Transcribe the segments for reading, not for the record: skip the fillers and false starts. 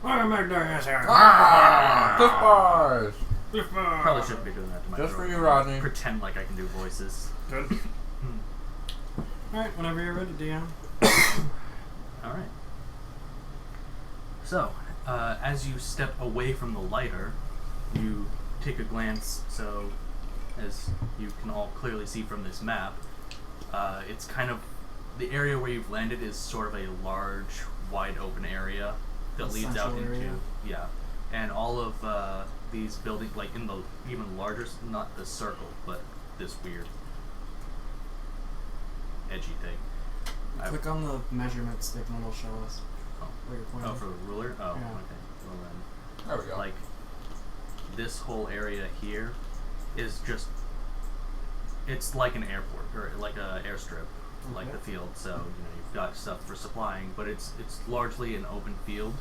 Welcome back to Heresy. Cliff bars! Probably shouldn't be doing that to my Just throat. for you, Rodney. Pretend like I can do voices. Good. Alright, whenever you're ready, Dion. Alright. So, as you step away from the lighter, you take a glance, so as you can all clearly see from this map, it's kind of, the area where you've landed is sort of a large, wide open area that leads out Central into, area. yeah, and all of these buildings, like in the even larger, not the circle, but this weird edgy thing. Click on the measurement stick and it'll show us where you're pointing. Oh, for the ruler? Oh, Yeah. okay. Well then, There we go. like, this whole area here is just, it's like an airport, or like a airstrip, like the field. So, you've got stuff for supplying, but it's largely an open field,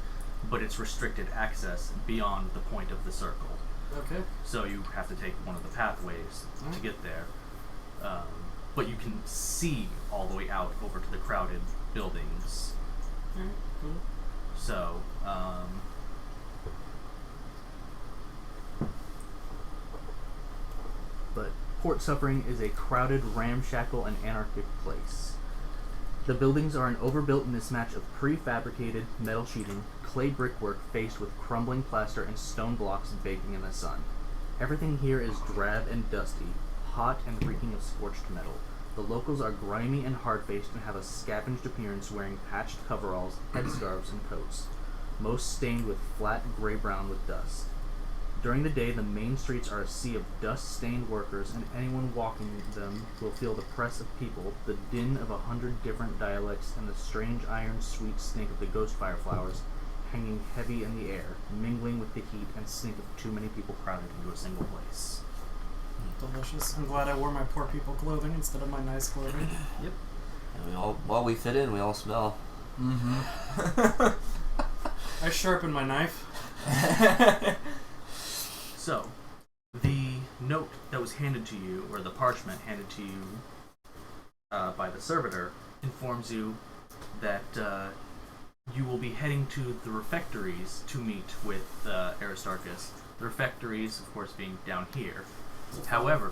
but it's restricted access beyond the point of the circle. Okay. So you have to take one of the pathways to get there. But you can see all the way out over to the crowded buildings. Alright, cool. So, but Port Suffering is a crowded, ramshackle, and anarchic place. The buildings are an overbuilt mismatch of prefabricated metal sheeting, clay brickwork faced with crumbling plaster, and stone blocks baking in the sun. Everything here is drab and dusty, hot and reeking of scorched metal. The locals are grimy and hard-faced and have a scavenged appearance, wearing patched coveralls, headscarves, and coats, most stained with flat gray-brown with dust. During the day, the main streets are a sea of dust-stained workers, and anyone walking them will feel the press of people, the din of 100 different dialects, and the strange iron-sweet stink of the ghost fireflowers hanging heavy in the air, mingling with the heat and stink of too many people crowded into a single place. Delicious. I'm glad I wore my poor people clothing instead of my nice clothing. Yep. And we fit in, we all smell. Mm-hmm. I sharpened my knife. So, the note that was handed to you, or the parchment handed to you by the servitor, informs you that you will be heading to the refectories to meet with Aristarchus. The refectories, of course, being down here. However,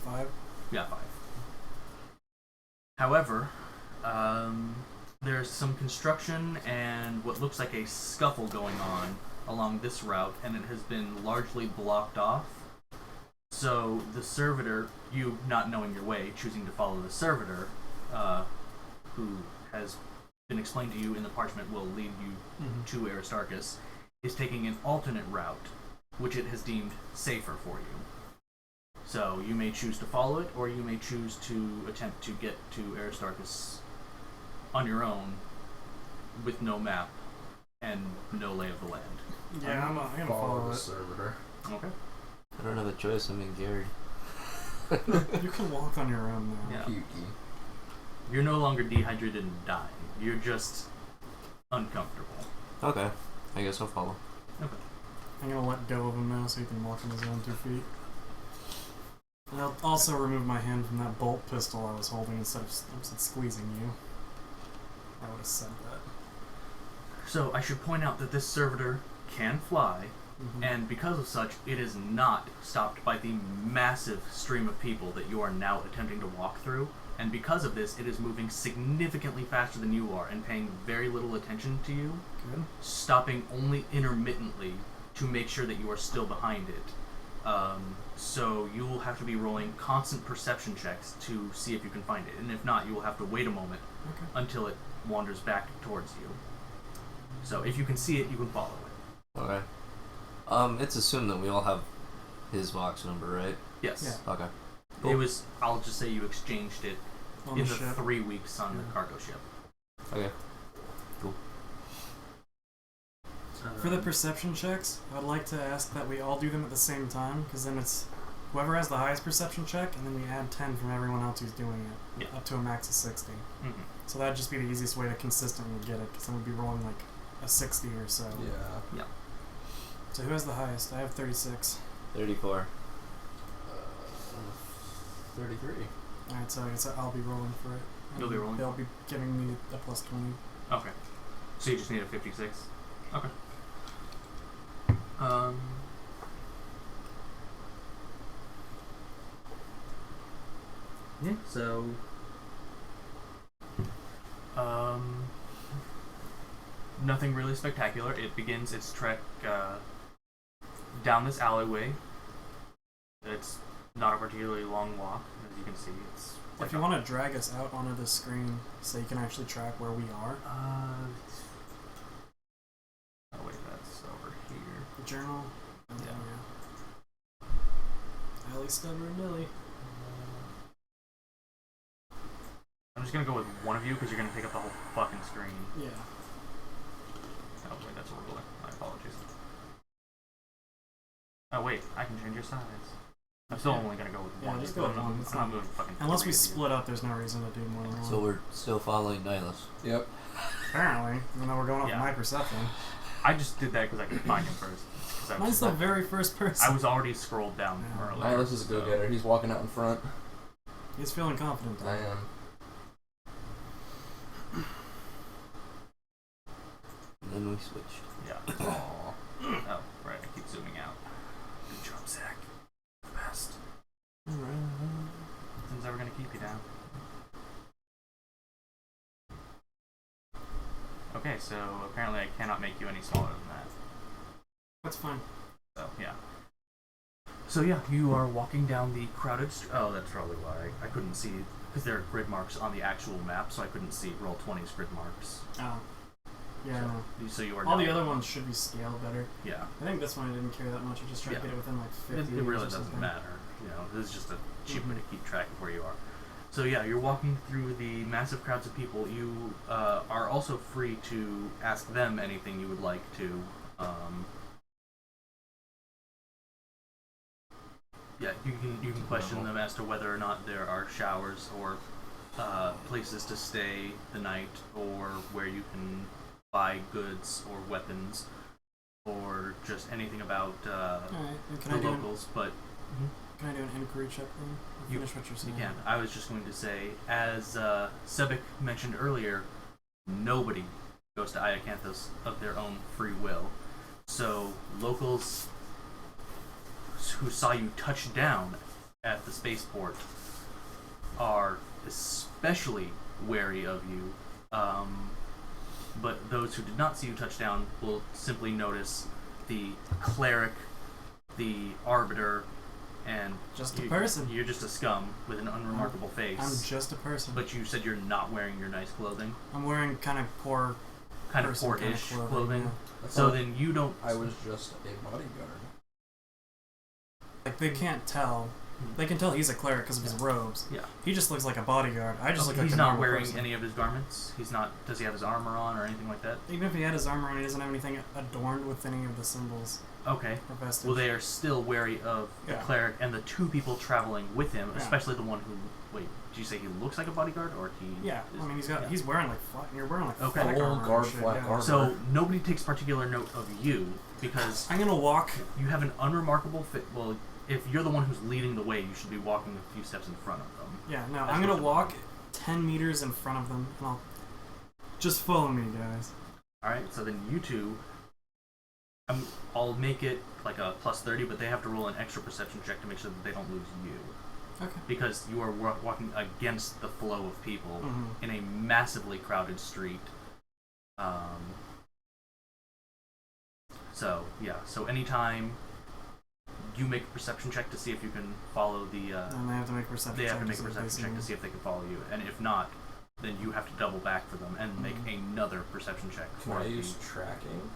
5. yeah, 5. However, there's some construction and what looks like a scuffle going on along this route, and it has been largely blocked off. So the servitor, you not knowing your way, choosing to follow the servitor, who has been explained to you in the parchment will lead you to Aristarchus, is taking an alternate route, which it has deemed safer for you. So you may choose to follow it, or you may choose to attempt to get to Aristarchus on your own with no map and no lay of the land. Yeah, I'm gonna follow the it. servitor. Okay. I don't have a choice, I'm in Gary. You can walk on your own now. Yeah. Pukey. You're no longer dehydrated and dying. You're just uncomfortable. Okay, I guess I'll follow. Okay. I'm gonna let go of him now so he can walk on his own 2 feet. And I'll also remove my hand from that bolt pistol I was holding instead of squeezing you. I would have said that. So I should point out that this servitor can fly, and because of such, it is not stopped by the massive stream of people that you are now attempting to walk through. And because of this, it is moving significantly faster than you are and paying very little attention to you, stopping only intermittently to make sure that you are still behind it. So you will have to be rolling constant perception checks to see if you can find it. And if not, you will have to wait a moment until it wanders back towards you. So if you can see it, you can follow it. Okay. It's assumed that we all have his box number, right? Yes. Yeah. Okay. It Cool. was, I'll just say you exchanged it On in the the ship. 3 weeks on the cargo ship. Okay. Cool. For the perception checks, I'd like to ask that we all do them at the same time, because then it's whoever has the highest perception check, and then we add 10 from everyone else who's doing it, Yeah. up to a max of 60. Mm-hmm. So that'd just be the easiest way to consistently get it, because then we'd be rolling like a 60 or so. Yeah. So who has the highest? I have 36. 34. 33. Alright, so I guess I'll be rolling for it. You'll be rolling? They'll be giving me a plus 20. Okay. So you just need a 56? Okay. Yeah, so nothing really spectacular. It begins its trek down this alleyway. It's not a particularly long walk, as you can see. It's like if you want to drag us out onto the screen so you can actually track where we are. oh wait, that's over here. The journal. Yeah. Ellie, Stubber, and Lily. I'm just gonna go with one of you because you're gonna take up the whole fucking screen. Yeah. Oh wait, that's a ruler. My apologies. Oh wait, I can change your size. I'm still only gonna go with one. Just go with one. I'm not moving fucking. Unless we split up, there's no reason to do more than one. So we're still following Nihilus. Yep. Apparently, even though we're going off of my perception. I just did that because I could find him first. Mine's the very first person. I was already scrolled down earlier. Nihilus is a go-getter. He's walking out in front. He's feeling confident. I am. And then we switched. Yeah. Oh, right. I keep zooming out. Good job, Zach. Best. Nothing's ever gonna keep you down. Okay, so apparently I cannot make you any smaller than that. That's fine. So, yeah. So, yeah, you are walking down the crowded street. Oh, that's probably why I couldn't see, because there are grid marks on the actual map, so I couldn't see Roll20's grid marks. Oh. Yeah, so, no. So you are all the other ones should be scaled better. Yeah. I think this one I didn't care that much. I just tried to get it within like 50 It really or doesn't something. matter. You know, this is just a cheap way to keep track of where you are. So yeah, you're walking through the massive crowds of people. You are also free to ask them anything you would like to. Yeah, you can question them as to whether or not there are showers or places to stay the night, or where you can buy goods or weapons, or just anything about the locals. But can I do an inquiry check then? Finish what you're saying. you can. I was just going to say, as Sebek mentioned earlier, nobody goes to Iacanthos of their own free will. So locals who saw you touch down at the spaceport are especially wary of you. But those who did not see you touch down will simply notice the cleric, the arbiter, and just a person. You're just a scum with an unremarkable face. I'm just a person. But you said you're not wearing your nice clothing. I'm wearing kind of poor-ish clothing. Yeah. So then you don't. I was just a bodyguard. Like, they can't tell. They can tell he's a cleric because of his robes. Yeah. He just looks like a bodyguard. I just look like a He's not normal wearing person. any of his garments. He's not. Does he have his armor on or anything like that? Even if he had his armor on, he doesn't have anything adorned with any of the symbols. Okay. Or vestige. Well, they are still wary of the cleric and the two people traveling with him, especially the one who. Wait, did you say he looks like a bodyguard, or he? Yeah. Is, I mean, he's wearing like flat. You're wearing like okay. flat Full armor. guard, and shit, flat armor. So nobody takes particular note of you because I'm gonna walk. You have an unremarkable fit. Well, if you're the one who's leading the way, you should be walking a few steps in front of them. Yeah. No, I'm gonna walk 10 meters in front of them, and I'll just follow me, guys. All right. So then you two. I'll make it like a +30, but they have to roll an extra perception check to make sure that they don't lose you. Okay. Because you are walking against the flow of people in a massively crowded street. So, yeah. So anytime you make a perception check to see if you can follow the... and they have to make a perception check. They have to make a perception check to see if they can follow you. And if not, then you have to double back for them and make another perception check. Can I use tracking?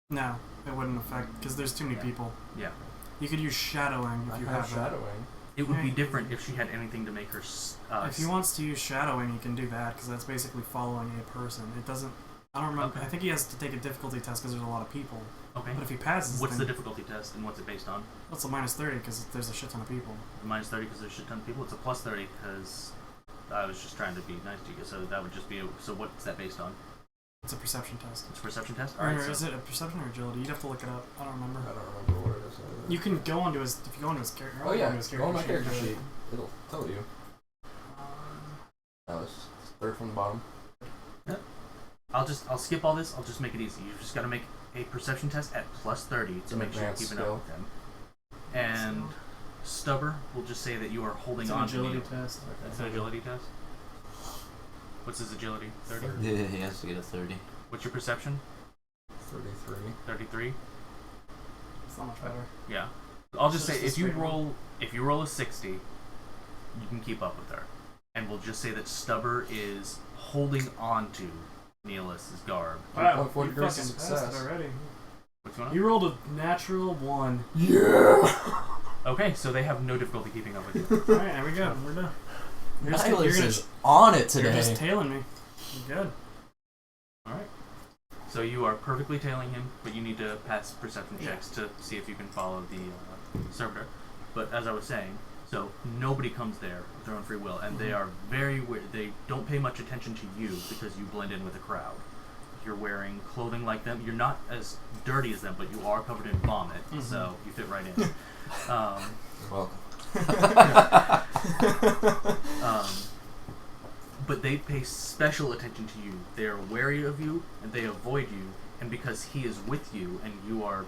No, it wouldn't affect, because there's too many people. Yeah. You could use shadowing if you have that. shadowing. It would be different if she had anything to make her... if he wants to use shadowing, he can do that, because that's basically following a person. It doesn't... I don't remember. Okay. I think he has to take a difficulty test because there's a lot of people. Okay. But if he passes... What's the difficulty test, and what's it based on? What's a -30, because there's a shit ton of people. -30 because there's a shit ton of people. It's a +30 because I was just trying to be nice to you. So that would just be... So what's that based on? It's a perception test. It's a perception test? Or is it a perception or agility? You'd have to look it up. I don't remember. I don't remember what it is. You can go onto his... If you go onto his character... Oh yeah, go on my character sheet. It'll tell you. That was third from the bottom. Yep. I'll skip all this. I'll just make it easy. You've just got to make a perception test at plus 30 to make sure you're keeping up with him. And Stubber will just say that you are holding on to agility Neil. test. It's an agility test. What's his agility? 30? Yeah, he has to get a 30. What's your perception? 33. 33? It's not much better. Yeah. I'll just So say just a straight one. if you roll a 60, you can keep up with her. And we'll just say that Stubber is holding on to Neelis's garb. Wow, 3.4 you degrees fucking of passed success. it already. What's going on? You rolled a natural 1. Yeah! Okay, so they have no difficulty keeping up with you. Alright, there we go. We're done. You're Nihilus gonna- is on it You're today. just tailing me. You're good. Alright. So you are perfectly tailing him, but you need to pass perception checks to see if you can follow the servitor. But as I was saying, so nobody comes there of their own free will, and they are very weird. They don't pay much attention to you because you blend in with the crowd. You're wearing clothing like them. You're not as dirty as them, but you are covered in vomit, so you fit right in. You're welcome. But they pay special attention to you. They are wary of you, and they avoid you. And because he is with you, and you are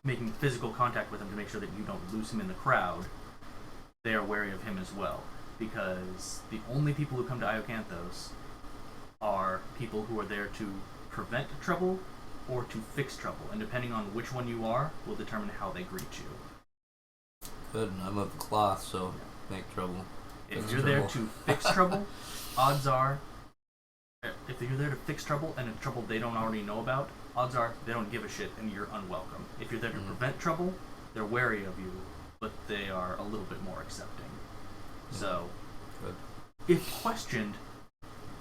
making physical contact with him to make sure that you don't lose him in the crowd, they are wary of him as well. Because the only people who come to Iocanthos are people who are there to prevent trouble or to fix trouble. And depending on which one you are, will determine how they greet you. Good, I'm of cloth, so make trouble. If Fix you're there trouble. to fix trouble, odds are, if you're there to fix trouble and a trouble they don't already know about, odds are they don't give a shit and you're unwelcome. If you're there to prevent trouble, they're wary of you, but they are a little bit more accepting. So, Good. if questioned,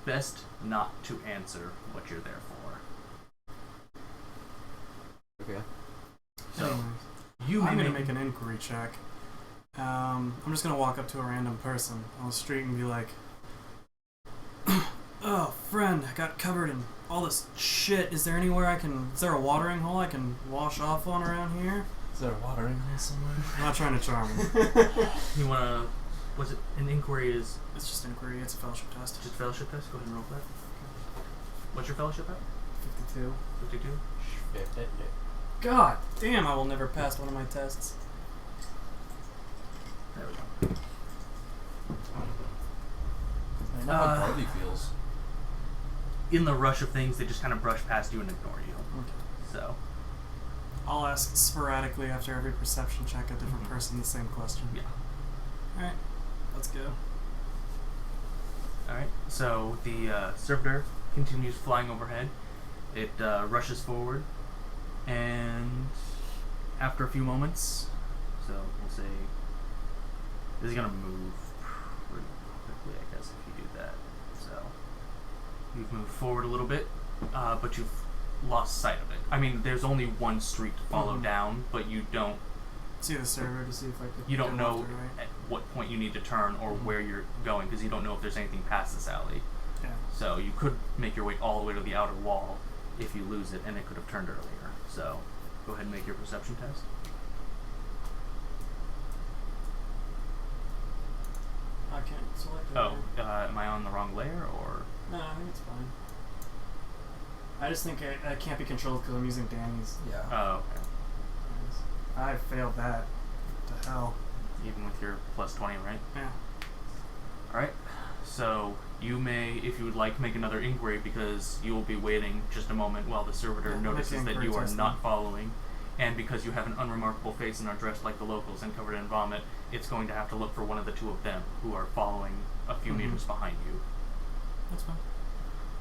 best not to answer what you're there for. Okay. So, Anyways, you may I'm gonna make an inquiry check. I'm just gonna walk up to a random person on the street and be like, "Oh, friend, I got covered in all this shit. Is there anywhere is there a watering hole I can wash off on around here?" Is there a watering hole somewhere? I'm not trying to charm him. You wanna, was it, an inquiry is It's just inquiry. It's a fellowship test. just a fellowship test? Go ahead and roll that. What's your fellowship at? 52. 52? God damn, I will never pass one of my tests. There we go. I know how Barley feels. In the rush of things, they just kind of brush past you and ignore you. Okay. So, I'll ask sporadically after every perception check a different person the same question. yeah. Alright, let's go. Alright, so the servitor continues flying overhead. It rushes forward, and after a few moments, so we'll say this is going to move pretty quickly, I guess, if you do that. So, you've moved forward a little bit, but you've lost sight of it. I mean, there's only one street to follow down, but you don't See the server to see if I could. you don't go know left or right. at what point you need to turn or where you're going, because you don't know if there's anything past this alley. Yeah. So you could make your way all the way to the outer wall if you lose it, and it could have turned earlier. So go ahead and make your perception test. I can't select it. Oh, am I on the wrong layer, or? No, I think it's fine. I just think I can't be controlled because I'm using Danny's. Yeah. Oh, okay. I failed that. What the hell? Even with your plus 20, right? Yeah. Alright. So you may, if you would like, make another inquiry, because you will be waiting just a moment while the servitor Yeah, notices make the that you inquiry are test not then. following. And because you have an unremarkable face and are dressed like the locals and covered in vomit, it's going to have to look for one of the two of them who are following a few meters behind you. That's fine.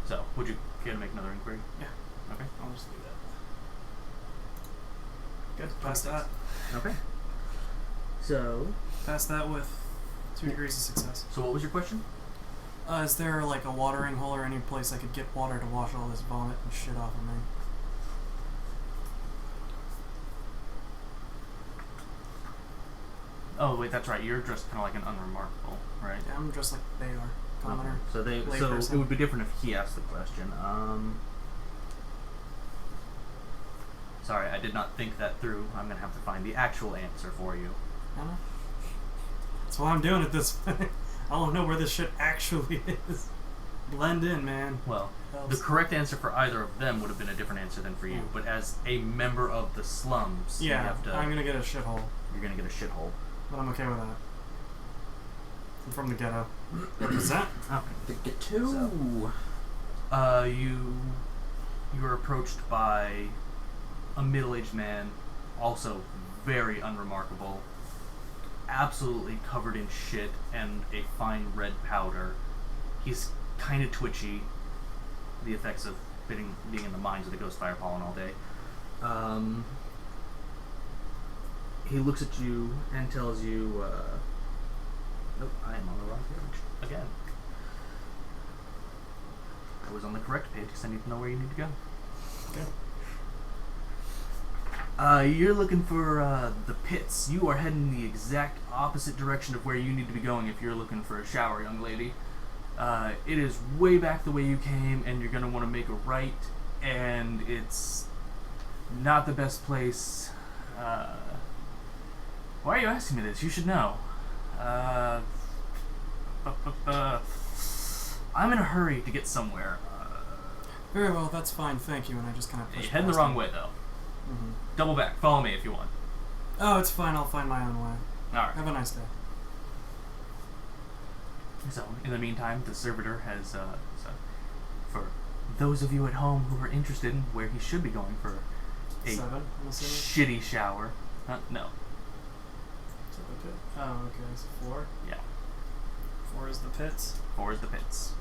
So, would you care to make another inquiry? Yeah. Okay. I'll just do that. Good. Pass that. Okay. So, Pass that with 2 degrees of success. what was your question? Is there like a watering hole or any place I could get water to wash all this vomit and shit off of me? Oh, wait, that's right. You're dressed kind of like an unremarkable, right? Yeah, I'm dressed like they are. Commoner. So Layperson. it would be different if he asked the question. Sorry, I did not think that through. I'm gonna have to find the actual answer for you. I know. That's why I'm doing it this way. I don't know where this shit actually is. Blend in, man. Well, Helps. the correct answer for either of them would have been a different answer than for you. But as a member of the slums, you Yeah, have to. I'm gonna get a shithole, You're gonna get a shithole. but I'm okay with that. I'm from the ghetto. Represent. Okay. The ghetto. You're approached by a middle-aged man, also very unremarkable, absolutely covered in shit and a fine red powder. He's kind of twitchy, the effects of being in the mines of the ghost fire pollen all day. He looks at you and tells you, nope, I am on the wrong page again. I was on the correct page because I need to know where you need to go. Okay. You're looking for the pits. You are heading the exact opposite direction of where you need to be going if you're looking for a shower, young lady. It is way back the way you came, and you're going to want to make a right, and it's not the best place. Why are you asking me this? You should know. I'm in a hurry to get somewhere. Very well, that's fine, thank you. And I just kind of push You're heading the past wrong him. way, though. Mm-hmm. Double back. Follow me if you want. Oh, it's fine. I'll find my own way. Alright. Have a nice day. So, in the meantime, the servitor has, for those of you at home who are interested in where he should be going for a 7, I'm assuming? shitty shower. No. Is that the pit? Oh, okay. It's 4. Yeah. 4 is the pits. 4 is the pits.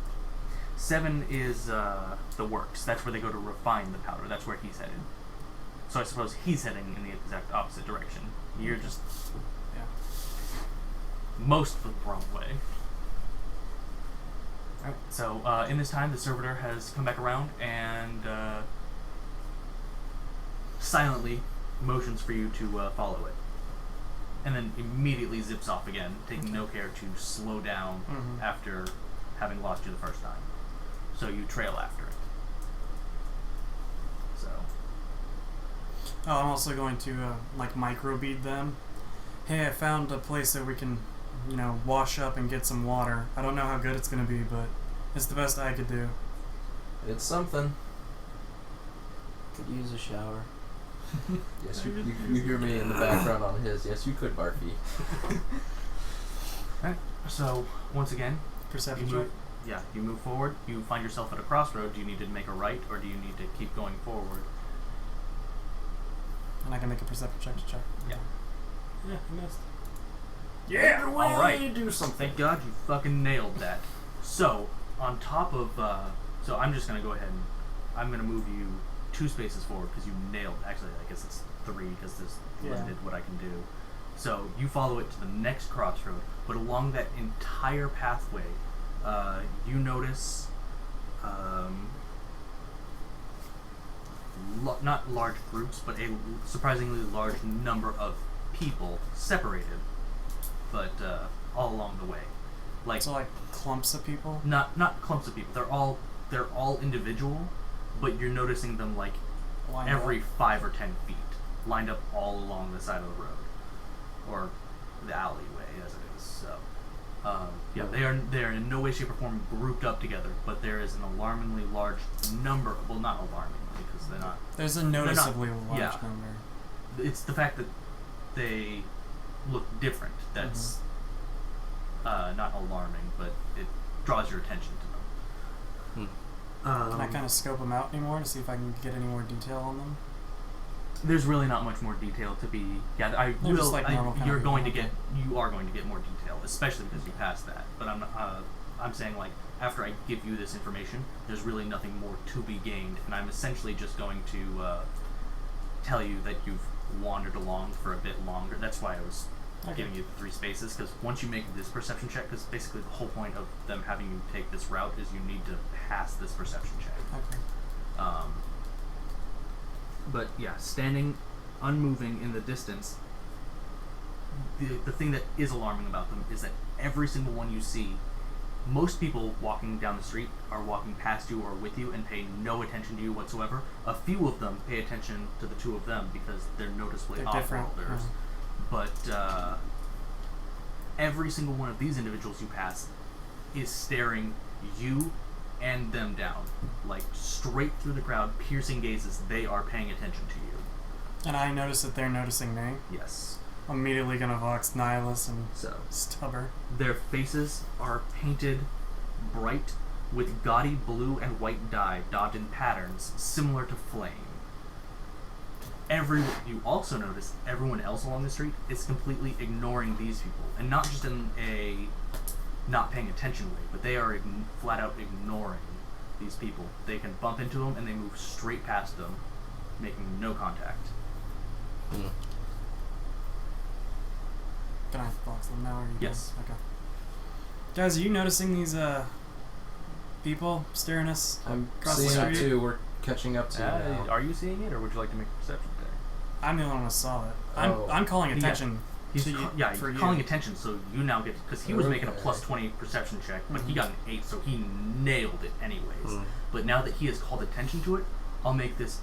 7 is the works. That's where they go to refine the powder. That's where he's headed. So I suppose he's heading in the exact opposite direction. You're just Yeah. most of the wrong way. Alright, so in this time, the servitor has come back around and silently motions for you to follow it. And then immediately zips off again, taking no care to slow down after having lost you the first time. So you trail after it. So. Oh, I'm also going to, like, microbead them. Hey, I found a place that we can, wash up and get some water. I don't know how good it's going to be, but it's the best I could do. It's something. Could use a shower. Yes, you hear me in the background on his. Yes, you could, Barfy. Alright, so once again, Perception you check? move, yeah, you move forward. You find yourself at a crossroad. Do you need to make a right, or do you need to keep going forward? And I can make a perception check to check. Yeah. Yeah, I missed. Yeah, all right. Do something. Thank God you fucking nailed that. So, on top of, so I'm just going to go ahead and I'm going to move you 2 spaces forward because you nailed, actually I guess it's 3 because there's limited what I can do. So, you follow it to the next crossroad, but along that entire pathway, you notice, not large groups, but a surprisingly large number of people separated, but all along the way. Like, So, like, clumps of people? not clumps of people. They're all individual, but you're noticing them like Lined every up? 5 or 10 feet, lined up all along the side of the road, or the alleyway as it is. So, yeah, they are in no way, shape, or form grouped up together, but there is an alarmingly large number. Well, not alarmingly because they're not. There's a noticeably large yeah. number. It's the fact that they look different that's not alarming, but it draws your attention to them. Can I kind of scope them out anymore to see if I can get any more detail on them? There's really not much more detail to be. Yeah, I They're will. just like normal kind You're of going to people. you are going to get more detail, especially because you passed that. But I'm saying, like, after I give you this information, there's really nothing more to be gained, and I'm essentially just going to tell you that you've wandered along for a bit longer. That's why I was giving you the 3 spaces, because once you make this perception check, because basically the whole point of them having you take this route is you need to pass this perception check. Okay. But yeah, standing unmoving in the distance, the thing that is alarming about them is that every single one you see, most people walking down the street are walking past you or with you and pay no attention to you whatsoever. A few of them pay attention to the 2 of them because they're noticeably They're off-worlders. different. But every single one of these individuals you pass is staring you and them down. Like, straight through the crowd, piercing gazes. They are paying attention to you. And I notice that they're noticing me. Yes. I'm immediately gonna vox Nihilus and So, Stubber. their faces are painted bright with gaudy blue and white dye daubed in patterns similar to flame. You also notice everyone else along the street is completely ignoring these people, and not just in a not paying attention way, but they are flat out ignoring these people. They can bump into them and they move straight past them, making no contact. Mm. Can I box them now? Or are you Yes. done? Okay. Guys, are you noticing these people staring us? I'm Across the seeing it street? too. We're catching up to you now. Are you seeing it, or would you like to make a perception check? I'm the only one who saw it. Oh. I'm calling attention. He's to you, he's for calling you. attention, so you now get, because he was making a Okay. plus 20 perception check, but he Mhm. got an 8, so he nailed it anyways. Mm. But now that he has called attention to it, I'll make this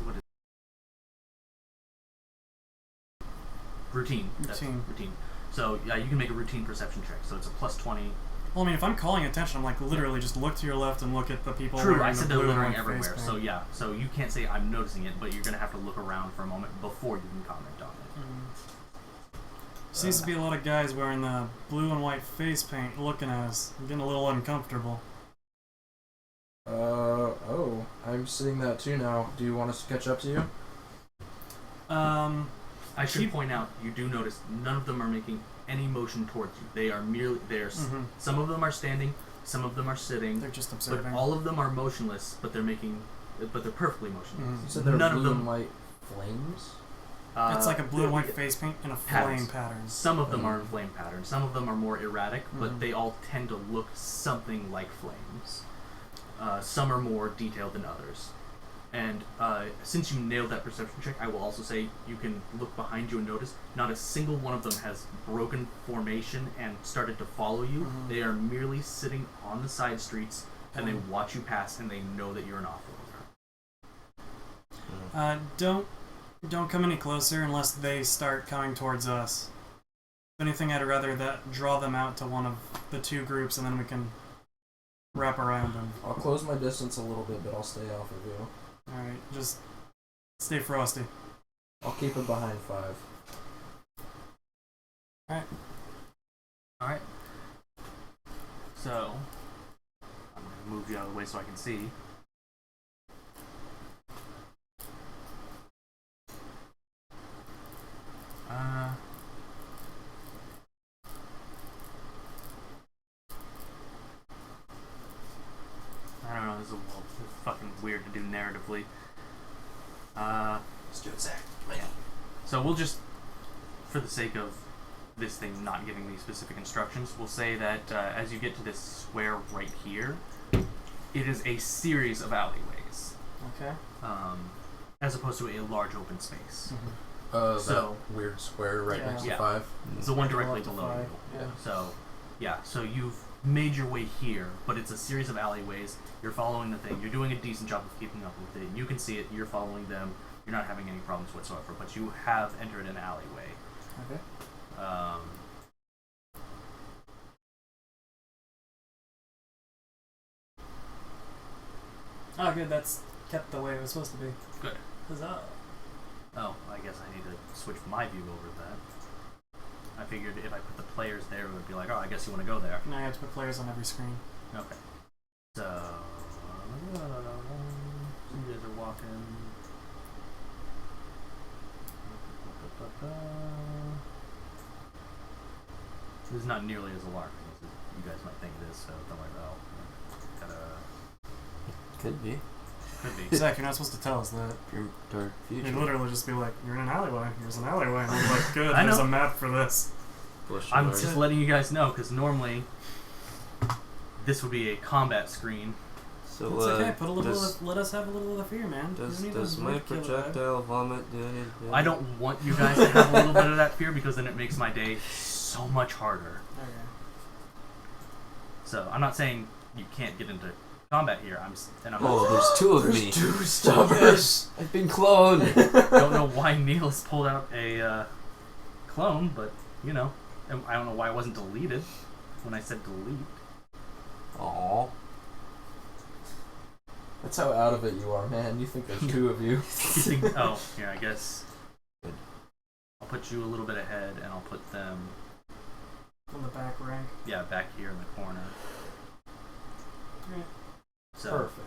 routine. That's Routine. routine. So yeah, you can make a routine perception check. So it's a plus 20. Well, I mean, if I'm calling attention, I'm like literally just look to your left and look at the people. True, wearing I the said they're blue and littering white everywhere. face So paint. yeah, so you can't say I'm noticing it, but you're gonna have to look around for a moment before you can comment on it. Seems to be a lot of guys wearing the blue and white face paint looking at us. I'm getting a little uncomfortable. Oh, I'm seeing that too now. Do you want us to catch up to you? I should point out, you do notice none of them are making any motion towards you. They are merely Mhm. some of them are standing, some of them are sitting, They're just but observing. all of them are motionless. But they're perfectly motionless. Mhm. You said they're None of blue them- and white flames? It's like a blue and they're- white face paint and a patterns. flame pattern. Some of them are in flame patterns. Some of them are more erratic, but Mhm. they all tend to look something like flames. Some are more detailed than others. And since you nailed that perception check, I will also say you can look behind you and notice not a single one of them has broken formation and started to follow you. Mhm. They are merely sitting on the side streets and they watch you pass and they know that you're an off-roader. Don't come any closer unless they start coming towards us. If anything, I'd rather that draw them out to one of the two groups and then we can wrap around them. I'll close my distance a little bit, but I'll stay off of you. Alright, just stay frosty. I'll keep it behind 5. Alright. So, I'm going to move you out of the way so I can see. I don't know, this is fucking weird to do narratively. Let's do it, Zach. So we'll just, for the sake of this thing not giving me specific instructions, we'll say that as you get to this square right here, it is a series of alleyways, Okay. as opposed to a large open space. So So- that weird square right Yeah. next to Yeah. 5. It's the one Go directly up to below 5, you. yeah. So, yeah, so you've made your way here, but it's a series of alleyways. You're following the thing. You're doing a decent job of keeping up with it. You can see it. You're following them. You're not having any problems whatsoever, but you have entered an alleyway. Okay. Oh, good. That's kept the way it was supposed to be. Good. Huzzah. Oh, I guess I need to switch my view over to that. I figured if I put the players there, it would be like, oh, I guess you want to go there. Now you have to put players on every screen. Okay. So, you guys are walking. This is not nearly as alarming as you guys might think it is, so don't worry about it. Could be. Could be. Zach, you're not supposed to tell us that. Your dark You'd future. literally just be like, you're in an alleyway. Here's an alleyway. And we're like, good, I there's know. a map for this. Question I'm mark. just letting you guys know, because normally this would be a combat screen. So, It's okay. Put a little. does, Let us have a little of the fear, man. You does, don't need does to my kill it, projectile vomit do anything? I don't want you guys to have a little bit of that fear, because then it makes my day so much harder. Okay. So I'm not saying you can't get into combat here. I'm Oh, there's two of me. There's 2 Stubbers! I've been cloned. don't know why Niels pulled out a clone, but you know, and I don't know why it wasn't deleted when I said delete. Aww. That's how out of it you are, man. You think there's two of you. Oh, here, I guess. I'll put you a little bit ahead, and I'll put them... On the back rank. Yeah, back here in the corner. Right. So, Perfect.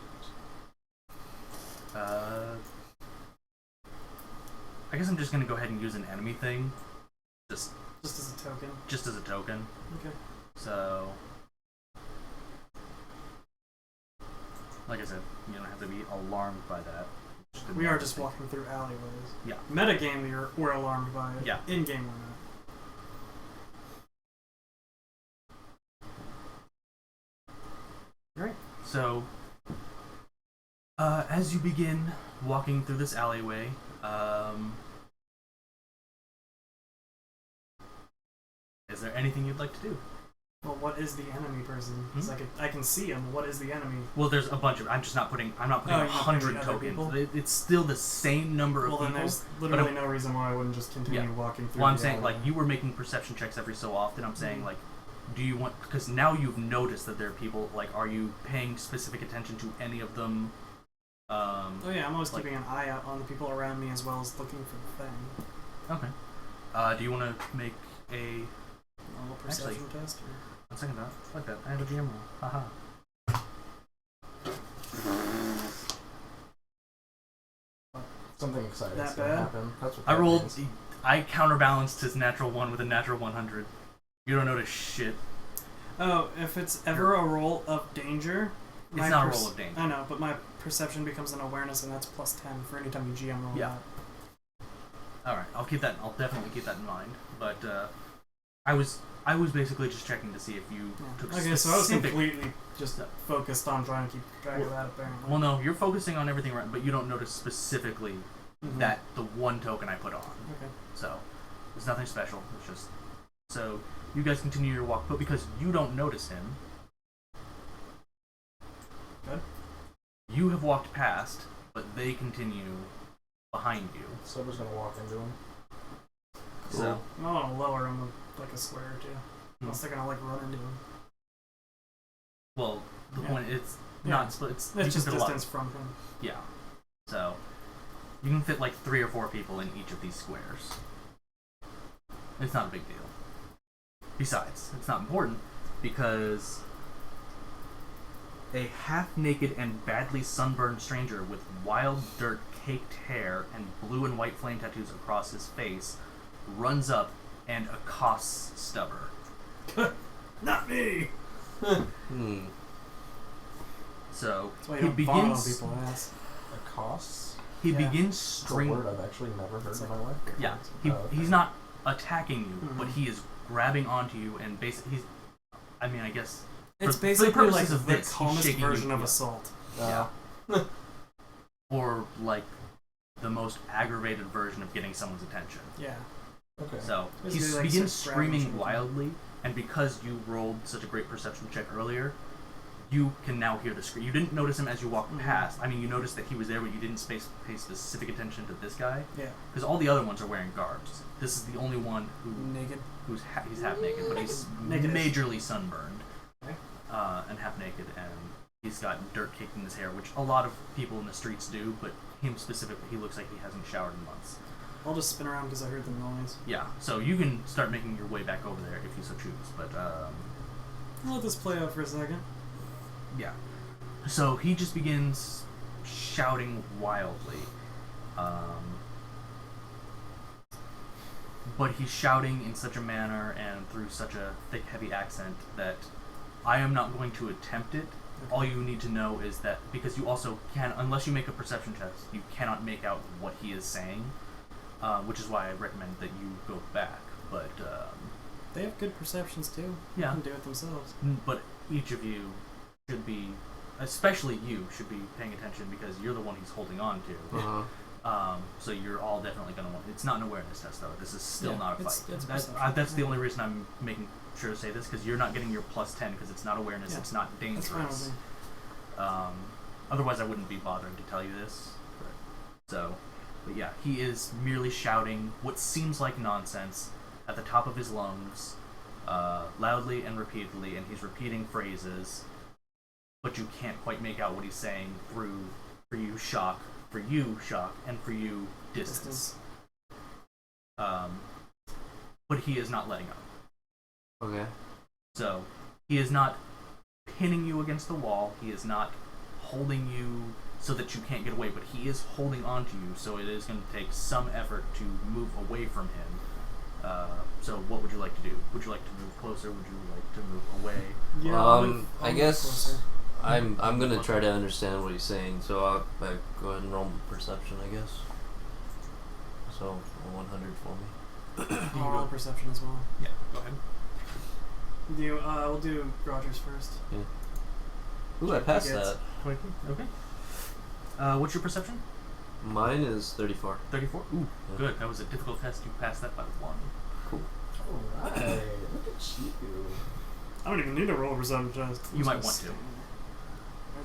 I guess I'm just gonna go ahead and use an enemy thing. Just as a token. Just as a token. Okay. So... Like I said, you don't have to be alarmed by that. We are just walking through alleyways. Yeah. Metagame, we're alarmed by it. Yeah. In-game, we're not. Right. So, as you begin walking through this alleyway, is there anything you'd like to do? Well, what is the enemy person? Because I can see him. What is the enemy? Well, there's a bunch of. I'm not putting you're not putting 100 other tokens. people? It's still the same number of Well, people. then there's literally no reason why I wouldn't just continue walking through. Well, I'm the saying alleyway. like you were making perception checks every so often. I'm saying like, do you want? Because now you've noticed that there are people. Like, are you paying specific attention to any of them? Oh yeah, I'm always keeping an eye out on the people around me as well as looking for the thing. Okay. Do you want to make a Normal perception test. Or... One second, though. Like that. I have a GM roll. Haha. Something exciting That gonna bad? happen. That's what I that rolled. means. I counterbalanced his natural 1 with a natural 100. You don't notice shit. Oh, if it's ever a roll of danger... It's not a roll of danger. I know, but my perception becomes an awareness, and that's plus 10 for any time you GM roll that. Alright, I'll definitely keep that in mind. But, I was basically just checking to see if you took Okay, so I was specific... completely just focused on trying to keep track of that, apparently. Well, no, you're focusing on everything right, but you don't notice specifically that the one token I put on. Okay. So, it's nothing special. It's just... So, you guys continue your walk, but because you don't notice him... Good. You have walked past, but they continue behind you. Stubber's gonna walk into him. Cool. So, I want to lower him like a square or two. Unless they're gonna like run into him. well, the point it's Yeah. not split. It's you It's can just fit a lot. distance from him. Yeah. So you can fit like 3 or 4 people in each of these squares. It's not a big deal. Besides, it's not important because a half-naked and badly sunburned stranger with wild dirt-caked hair and blue and white flame tattoos across his face runs up and accosts Stubber. Not me! So That's why you he don't vomit on begins. people's ass. The costs? He Yeah. begins It's a string. word I've actually never heard in my life. Yeah, Oh, okay. he's not attacking you, Mhm. but he is grabbing onto you and basically he's. I mean, I guess It's for the basically purposes like of the this, he's calmest shaking version you, of yeah. assault. Yeah. Or like the most aggravated version of getting someone's attention. Yeah. Okay. So he Basically, like, begins starts grabbing screaming shit. wildly, and because you rolled such a great perception check earlier, you can now hear the scream. You didn't notice him as you walked past. I mean, you noticed that he was there, but you didn't pay specific attention to this guy. Yeah. Because all the other ones are wearing garbs. This is the only one Naked. he's half naked, but he's Naked. majorly sunburned, Okay. and half naked, and he's got dirt caked in his hair, which a lot of people in the streets do, but him specifically, he looks like he hasn't showered in months. I'll just spin around because I heard the noise. Yeah, so you can start making your way back over there if you so choose, but I'll let this play out for a second. yeah. So he just begins shouting wildly. But he's shouting in such a manner and through such a thick, heavy accent that I am not going to attempt it. All you need to know is that, because you also can, unless you make a perception test, you cannot make out what he is saying, which is why I recommend that you go back. But, They have good perceptions too. yeah. They can do it themselves. But each of you should be, especially you, should be paying attention because you're the one he's holding on to. So you're all definitely going to want... It's not an awareness test, though. This is still not a fight. It's That's the only reason I'm making sure to say this, because you're not getting your plus 10 because it's not awareness, Yeah. it's not That's fine with dangerous. me. Otherwise, I wouldn't be bothering to tell you this. So, but yeah, he is merely shouting what seems like nonsense at the top of his lungs, loudly and repeatedly, and he's repeating phrases but you can't quite make out what he's saying through, for you, shock, and for you, distance. But he is not letting up. Okay. So, he is not pinning you against the wall. He is not holding you so that you can't get away, but he is holding on to you, so it is going to take some effort to move away from him. So what would you like to do? Would you like to move closer? Would you like to move away? Yeah, I'll I move guess closer. I'm gonna try to understand what he's saying, so I'll go ahead and roll perception, I guess. So a 100 for me. I'll roll perception as well. Yeah, go ahead. We'll do Rogers first. Yeah. Ooh, I passed He gets- that. Okay. What's your perception? Mine is 34. 34? Ooh, Yeah. good. That was a difficult test. You passed that by 1. Cool. Alright, look at you. I don't even need to roll a perception test. You might want to. Do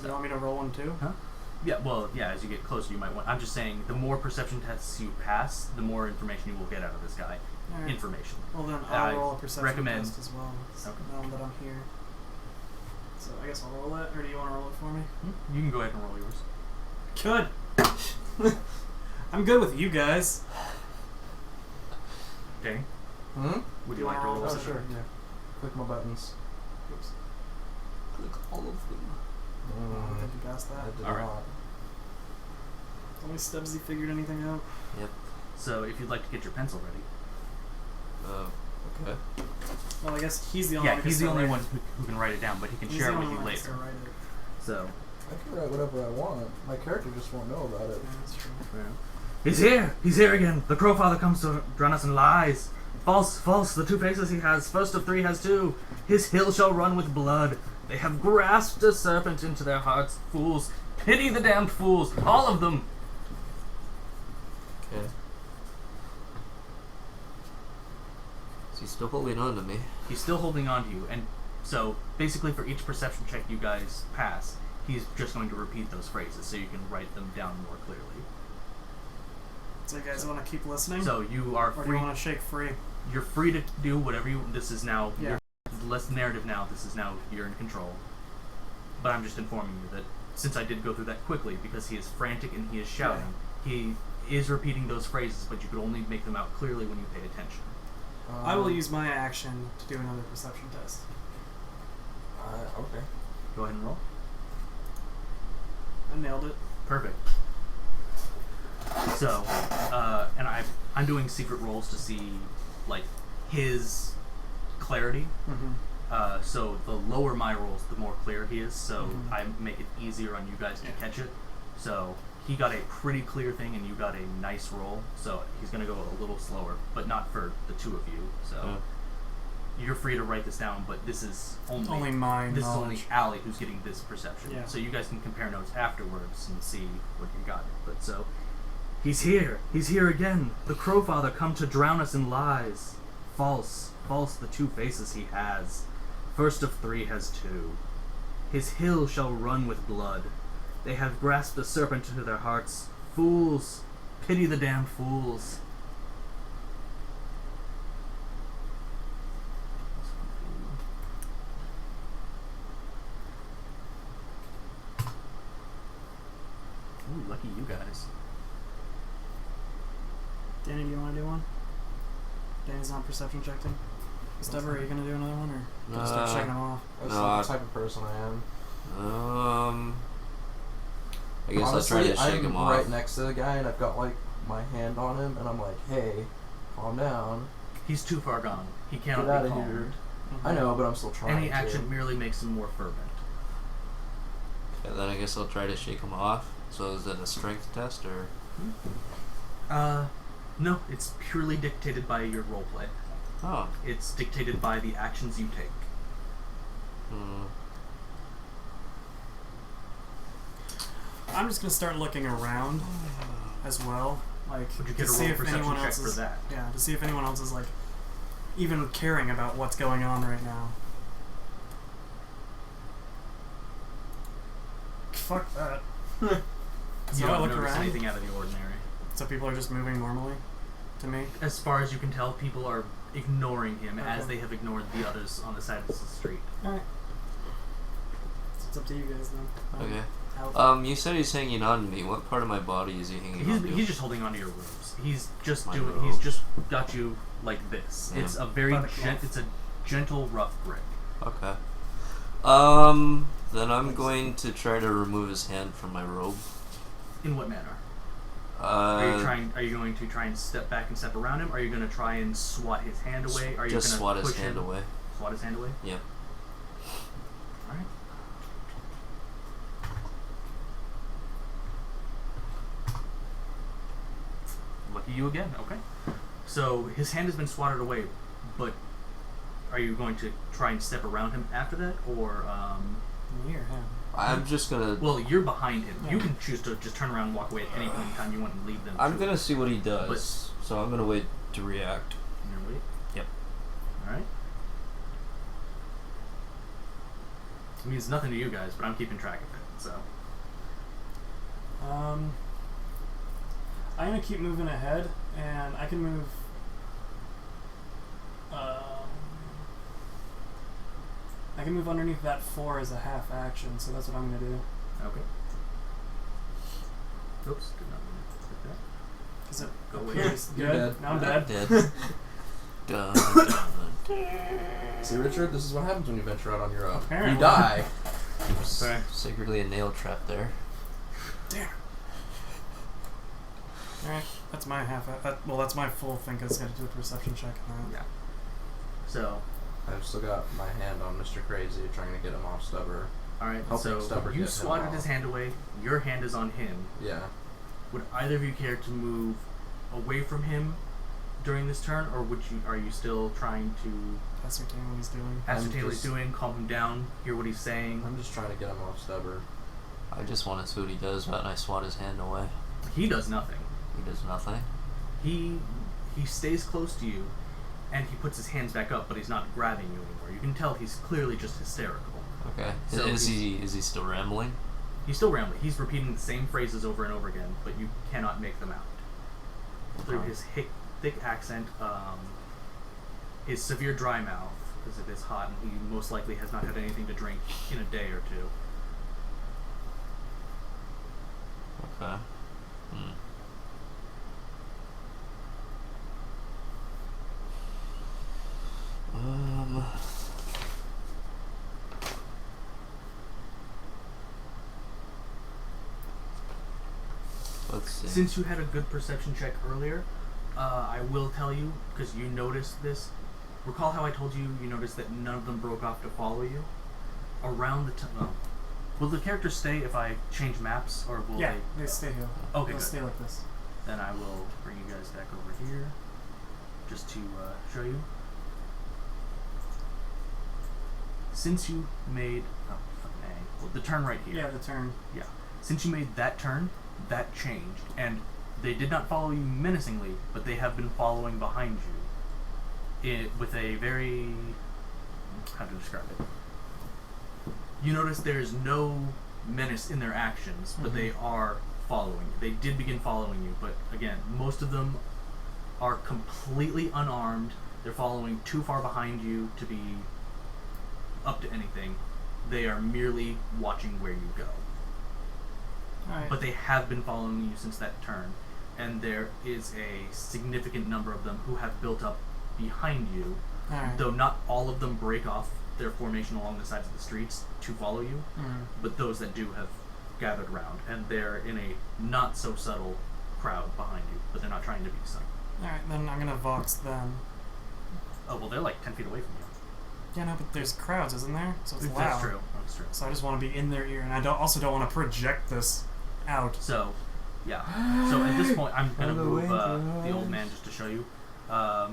you want me to roll one too? Yeah, well, yeah, as you get closer, you might want... I'm just saying, the more perception tests you pass, the more information you will get out of this guy. Alright. Information. Well then, I I'll roll a perception recommend- test as well. Okay. Now that I'm here. So I guess I'll roll it, or do you want to roll it for me? You can go ahead and roll yours. Good! I'm good with you guys. Okay. Hmm? Would Do you you like to wanna roll? roll Oh, sure, yeah. Click my buttons. Oops. Click all of them. I don't think you passed that. I did Alright. not. Tell me, Stubbsy figured anything out? So, if you'd like to get your pencil ready. Okay. Well, I guess he's the only Yeah, one he's the who only can one who can write it down, but he can He's share the it with only you one who can later. write it. So, I can write whatever I want. My character just won't know about it. Yeah, that's true. He's here! He's here again! The Crowfather comes to drown us in lies! False, false, the 2 faces he has, first of 3 has 2. His hill shall run with blood. They have grasped a serpent into their hearts, fools. Pity the damned fools, all of them! Okay. Is he still holding on to me? He's still holding on to you, and so basically for each perception check you guys pass, he's just going to repeat those phrases so you can write them down more clearly. So you guys want to keep listening? So you are or do you free. want to shake free? You're free to do whatever you. This is now. Yeah. Less narrative now. This is now you're in control. But I'm just informing you that since I did go through that quickly, because he is frantic and he is shouting, he is repeating those phrases, but you could only make them out clearly when you paid attention. I will use my action to do another perception test. Okay. Go ahead and roll. I nailed it. Perfect. So, and I'm doing secret rolls to see like his clarity. Mm-hmm. So the lower my rolls, the more clear he is. So Mhm. I make it easier on you guys to Yeah. catch it. So he got a pretty clear thing, and you got a nice roll. So he's gonna go a little slower, but not for the 2 of you. So you're free to write this down, but this is Only mine. this knowledge. is only Allie who's getting this perception. Yeah. So you guys can compare notes afterwards and see what you got. But so, he's here again. The Crowfather come to drown us in lies. False, false the 2 faces he has. First of 3 has 2. His hill shall run with blood. They have grasped a serpent into their hearts. Fools, pity the damned fools. Ooh, lucky you guys. Danny, do you want to do one? Danny's not perception checking. Stubber, are you going to do another one, or just start shaking them off? That's No, not the type of person I am. I guess Honestly, I'll try to shake I'm him off. right next to the guy, and I've got like my hand on him, and I'm like, "Hey, calm down. He's too far gone. He cannot Get be outta calmed. here." I know, but I'm still trying. Any to. action merely makes him more fervent. Okay, then I guess I'll try to shake him off. So is it a strength test or? No, it's purely dictated by your roleplay. Oh. It's dictated by the actions you take. I'm just going to start looking around as well. Like, Would you to get a see roll if perception anyone check else for is, that? Yeah, to see if anyone else is, like, even caring about what's going on right now. Fuck that. You So I don't look notice around. anything out of the ordinary. So people are just moving normally to me. As far as you can tell, people are ignoring him as Okay. they have ignored the others on the side of the street. Alright. up to you guys then. Okay. Out. You said he's hanging on to me. What part of my body is he hanging on to? He's just holding onto your robes. He's just My doing. robe. He's just got you like this. Yeah. It's a very Butter cloth. it's a gentle, rough grip. Okay. Then I'm going to try to remove his hand from my robe. In what manner? Are you going to try and step back and step around him? Are you going to try and swat his hand away? Are you just gonna swat his push hand him? away. Swat his hand away? Yep. Alright. Lucky you again, okay. So his hand has been swatted away, but are you going to try and step around him after that, or Near him. I'm just gonna. well, you're behind him. Yeah. You can choose to just turn around and walk away at any point in time you want and leave them. I'm to gonna it. see what he does. So I'm gonna wait to react. You're gonna wait? Yep. Alright. It means nothing to you guys, but I'm keeping track of it, so. I'm gonna keep moving ahead, and I can move. I can move underneath that 4 as a half action, so that's what I'm gonna do. Okay. Oops, did not mean to click that. Because it Go away. appears You're good. dead. Now I'm I'm dead. dead. Dun, dun. See, Richard, this is what happens when you venture out on your own. Apparently. You die. Sorry. Secretly a nail trap there. Damn. Alright, that's my half. Well, that's my full thing, because I had to do a perception check on that. Yeah. So, I've still got my hand on Mr. Crazy, trying to get him off Stubber. alright, Helping so Stubber you get him swatted off. his hand away, your hand is on him. Yeah. Would either of you care to move away from him during this turn, or are you still trying to Ascertain what he's doing. ascertain what he's just- doing, calm him down, hear what he's saying? I'm just trying to get him off Stubber. I just want to see what he does, but I swat his hand away. He does nothing. He does nothing. He stays close to you, and he puts his hands back up, but he's not grabbing you anymore. You can tell he's clearly just hysterical. Okay. So is he still rambling? He's still rambling. He's repeating the same phrases over and over again, but you cannot make them out. Through his thick accent, his severe dry mouth, because it is hot, and he most likely has not had anything to drink in a day or two. Okay. Let's see. Since you had a good perception check earlier, I will tell you, because you noticed this. Recall how I told you noticed that none of them broke off to follow you? Around the time. Will the characters stay if I change maps, or will Yeah, they? they stay here. Okay, They'll good. stay like this. Then I will bring you guys back over here, just to show you. Since you made the turn right here. Yeah, the turn. Yeah. Since you made that turn, that changed, and they did not follow you menacingly, but they have been following behind you. With a very, how to describe it? You notice there's no menace in their actions, but they are following. They did begin following you, but again, most of them are completely unarmed. They're following too far behind you to be up to anything. They are merely watching where you go. Alright. But they have been following you since that turn, and there is a significant number of them who have built up behind you, Alright. though not all of them break off their formation along the sides of the streets to follow you, but those that do have gathered around, and they're in a not so subtle crowd behind you, but they're not trying to be seen. Alright, then I'm gonna Vox them. Oh, well, they're like 10 feet away from you. Yeah, no, but there's crowds, isn't there? So it's loud. That's true. That's true. So I just want to be in their ear, and I also don't want to project this out. So, yeah. So at this point, I'm going to move the old man just to show you.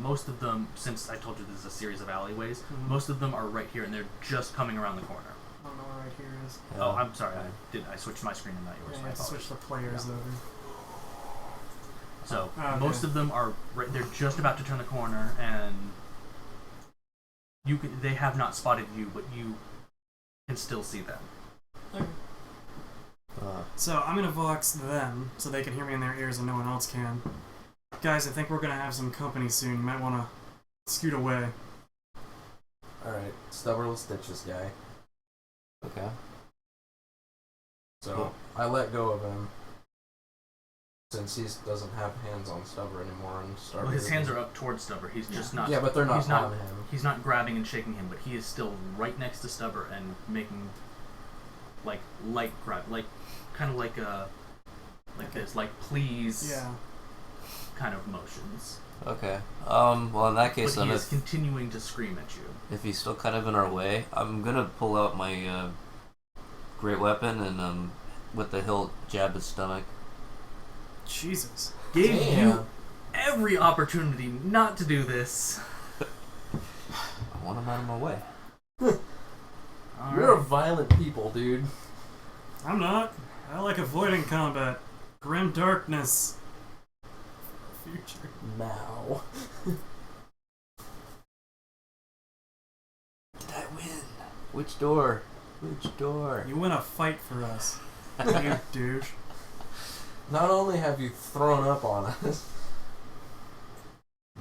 Most of them, since I told you this is a series of alleyways, most of them are right here, and they're just coming around the corner. I don't know where right here is. Oh, I'm sorry. I switched my screen and not yours. Yeah, so I I have to switch the players Yeah. over. So Okay. most of them are right. They're just about to turn the corner, and they have not spotted you, but you can still see them. Okay. So I'm gonna Vox them so they can hear me in their ears and no one else can. Guys, I think we're gonna have some company soon. You might want to scoot away. Alright, Stubber, let's ditch this guy. Okay. So I let go of him since he doesn't have hands on Stubber anymore and start. Well, his hands are up towards Stubber. He's just not. Yeah, but they're not he's not on him. He's not grabbing and shaking him, but he is still right next to Stubber and making like light grab, like kind of like this, like please, kind of motions. Okay. Well, in that case, but he then is continuing to scream at you. if he's still kind of in our way, I'm gonna pull out my great weapon and with the hilt jab his stomach. Jesus. Gave Damn. you every opportunity not to do this. I want him out of my way. You're a violent people, dude. I'm not. I like avoiding combat. Grim darkness. Future. Now. Did I win? Which door? Which door? You win a fight for us. You douche. Not only have you thrown up on us,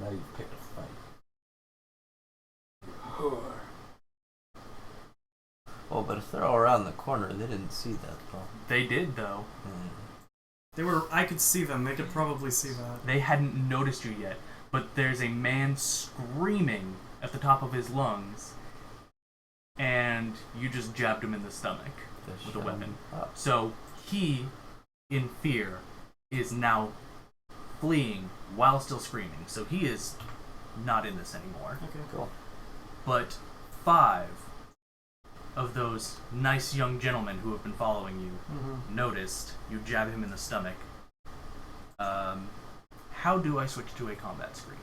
now you've picked a fight. Oh, but if they're all around the corner, they didn't see that though. They did though. I could see them. They could probably see that. They hadn't noticed you yet, but there's a man screaming at the top of his lungs, and you just jabbed him in the stomach with a weapon. So he, in fear, is now fleeing while still screaming. So he is not in this anymore. Okay. Cool. But 5 of those nice young gentlemen who have been following you noticed you jab him in the stomach. How do I switch to a combat screen?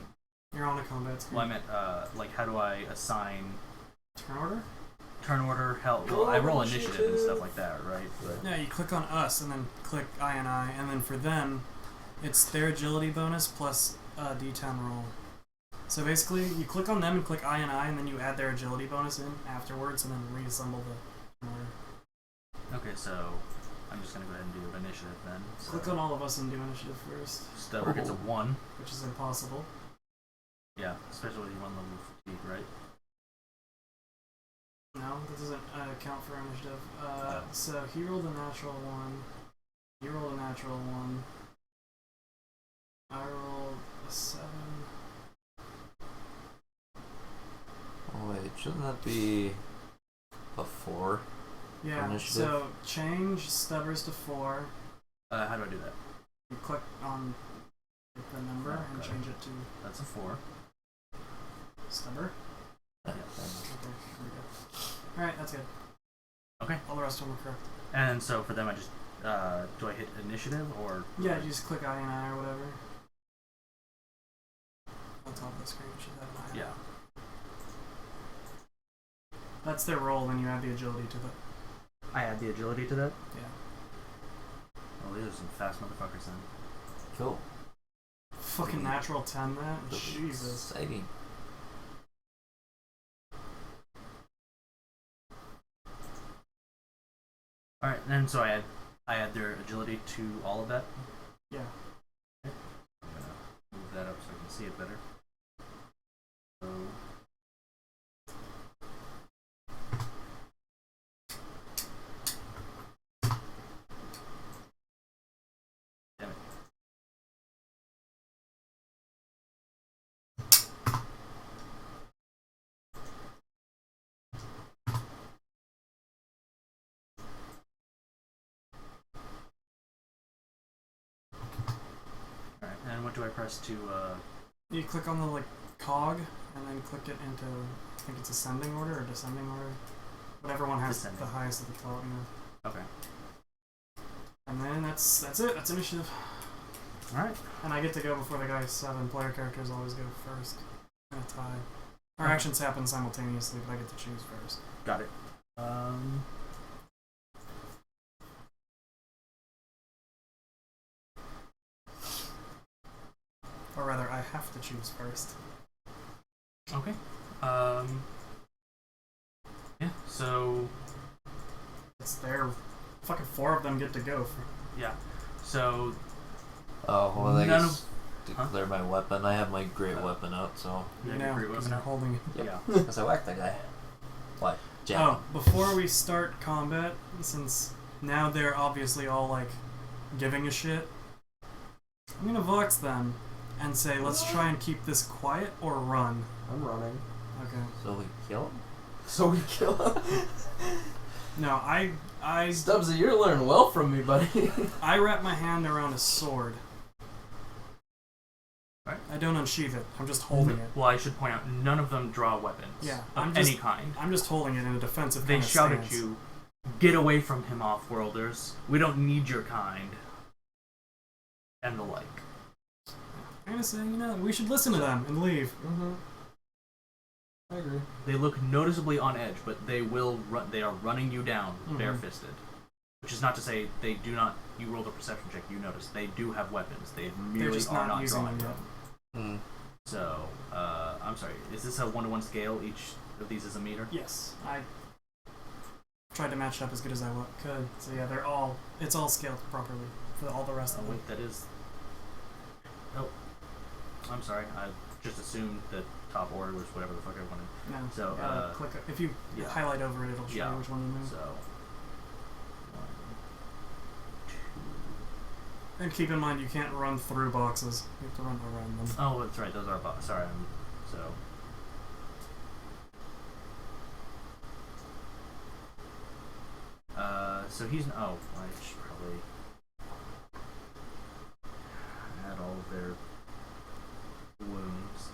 You're on the combat screen. Well, I meant, how do I assign Turn order? turn order, hell, well, I roll initiative and stuff like that, right? Yeah, you click on us and then click I, and then for them, it's their agility bonus plus D10 roll. So basically, you click on them and click I, and then you add their agility bonus in afterwards, and then reassemble the order. Okay, so I'm just gonna go ahead and do initiative then. So Click on all of us and do initiative first, Stubber gets a 1. which is impossible. Yeah, especially with your 1 level of fatigue, right? No, that doesn't count for initiative. So he rolled a natural 1. You rolled a natural 1. I rolled a 7. Oh wait, shouldn't that be a 4? Yeah, Initiative? so change Stubbers to 4. How do I do that? You click on the number and Okay. change it to That's a 4. Stubber. Yeah. Okay, here we go. Alright, that's good. Okay. All the rest of them are correct. And so for them, I just do I hit initiative or? Yeah, you just click I or whatever. On top of the screen, should have an I. Yeah. That's their roll, then you add the agility to it. I add the agility to that. Yeah. Oh, these are some fast motherfuckers then. Cool. Fucking natural 10 that? That's Jesus. exciting. All right, and so I add their agility to all of that. Yeah. I'm gonna move that up so I can see it better. So. Damn it. Alright, and what do I press to, You click on the like cog and then click it into, I think it's ascending order or descending order. Whatever one has Descending. the highest of the cog, you know. okay. And then that's it. That's initiative. Alright. And I get to go before the guy's 7. Player characters always go first in a tie. Our actions happen simultaneously, but I get to choose first. Got it. Or rather, I have to choose first. Okay. Yeah, so, It's their fucking 4 of them get to go. yeah. So, Oh, well, I None guess declare my weapon. I have my great weapon out, so. You yeah, know, great because weapon you're out. holding it. Yeah. Because I whacked that guy. What? Jack. Oh, before we start combat, since now they're obviously all like giving a shit. I'm gonna vox them and say, let's try and keep this quiet or run. I'm running. Okay. So we kill him? So we kill him. No, I Stubbsy, you're learning well from me, buddy. I wrap my hand around a sword. Right. I don't unsheath it. I'm just holding it. Well, I should point out, none of them draw weapons. Yeah, of any kind. I'm just holding it in a defensive They kind of shout stance. at you, "Get away from him, off-worlders. We don't need your kind." And the like. I'm gonna say, we should listen to them and leave. Mm-hmm. I agree. They look noticeably on edge, but they will run. They are running you down, bare-fisted. Which is not to say they do not. You rolled a perception check. You notice they do have weapons. They merely just are not not using drawing them them. So, I'm sorry. Is this a 1-to-1 scale? Each of these is a meter. Yes, I tried to match up as good as I could. So yeah, it's all scaled properly for all the rest of them. Wait, that is. Oh, I'm sorry. I just assumed that top order was whatever the fuck I wanted. No, So, click. If you highlight over it, it'll show you which one you move. So. 1, 2. And keep in mind, you can't run through boxes. You have to run around them. Oh, that's right. Those are boxes. Sorry, so. So he's. Oh, I should probably add all of their wounds.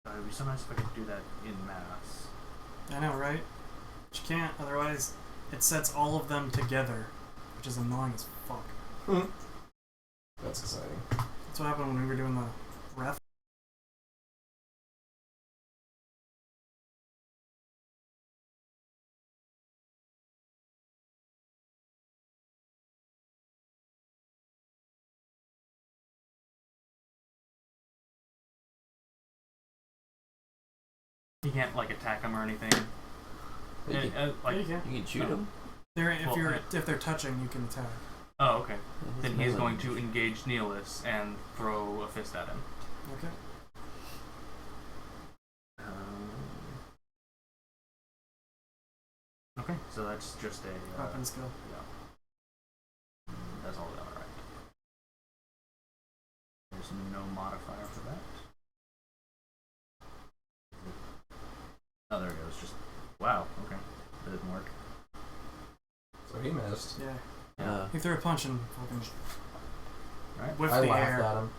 It'd be so nice if I could do that in mass. I know, right? But you can't, otherwise it sets all of them together, which is annoying as fuck. That's exciting. That's what happened when we were doing the ref. You can't like attack them or anything. You can, Like, Yeah, you can. you can shoot him. If they're touching, you can attack. oh, okay. Yeah, Then he's going to engage Neelis and throw a fist at him. Okay. Okay, so that's just a Weapon skill. Yeah. That's all alright. There's no modifier for that. Oh, there it goes. Just wow. Okay, that didn't work. So he missed. Yeah. Yeah. He threw a punch and fucking Right. whiffed I the laughed air. at him.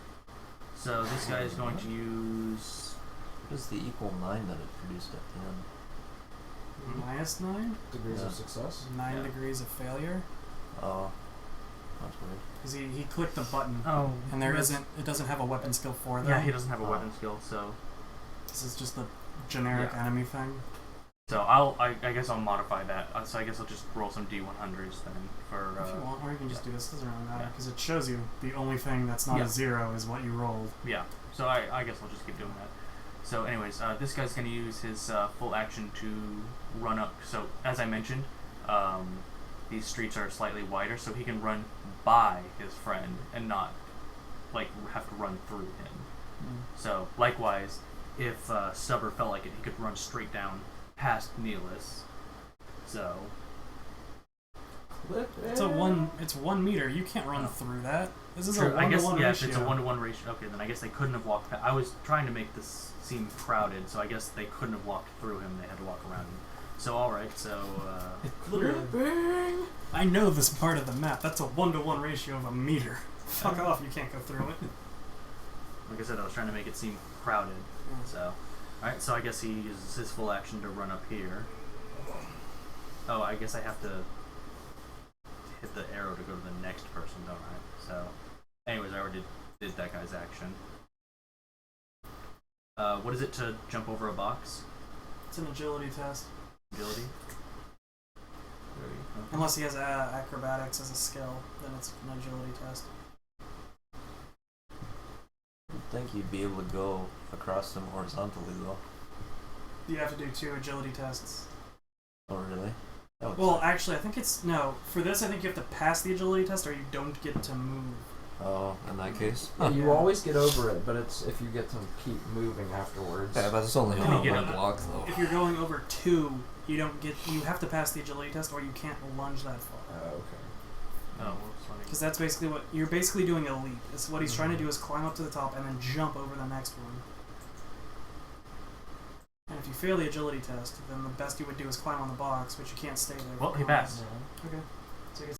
So this guy is going to use. What is the equal 9 that it produced at the end? -9? Degrees Yeah. of success. 9 Yeah. degrees of failure. Oh, that's weird. Because he clicked the button. Oh, And it doesn't have a weapon skill for that. Yeah, he doesn't have a weapon skill, so This is just the generic Yeah. enemy thing. I guess I'll modify that. So I guess I'll just roll some D100s then for. If you want, or you can just do this. Doesn't really matter yeah. because it shows you the only thing that's not Yeah. a 0 is what you rolled. Yeah. So I guess I'll just keep doing that. So anyways, this guy's going to use his full action to run up. So as I mentioned, these streets are slightly wider, so he can run by his friend and not like have to run through him. So likewise, if Stubber felt like it, he could run straight down past Neelis. So It's 1 meter. You can't run through that. This is true, a 1-to-1 I guess ratio. if it's a 1-to-1 ratio, okay, then I guess they couldn't have walked. I was trying to make this seem crowded, so I guess they couldn't have walked through him. They had to walk around him. So all right, so Literally. I know this part of the map. That's a 1-to-1 ratio of a meter. Fuck off! You can't go through it. like I said, I was trying to make it seem crowded. So, all right, so I guess he uses his full action to run up here. Oh, I guess I have to hit the arrow to go to the next person, don't I? So, anyways, I already did that guy's action. What is it to jump over a box? It's an agility test. Agility? Unless he has acrobatics as a skill, then it's an agility test. You'd think you'd be able to go across them horizontally, though. You have to do 2 agility tests. Oh, really? Oh, Well, actually, I think it's... No. For this, I think you have to pass the agility test or you don't get to move. oh, in that case. Yeah, you Yeah. always get over it, but it's if you get to keep moving afterwards. Yeah, but it's only No, on you one get- block, though. If you're going over 2 you don't get. You have to pass the agility test, or you can't lunge that far. Okay. Oh, well, it's funny. Because that's basically what you're basically doing a leap. It's what he's trying to do is climb up to the top and then jump over the next one. And if you fail the agility test, then the best you would do is climb on the box, but you can't stay there. Well, he passed. Okay. So he gets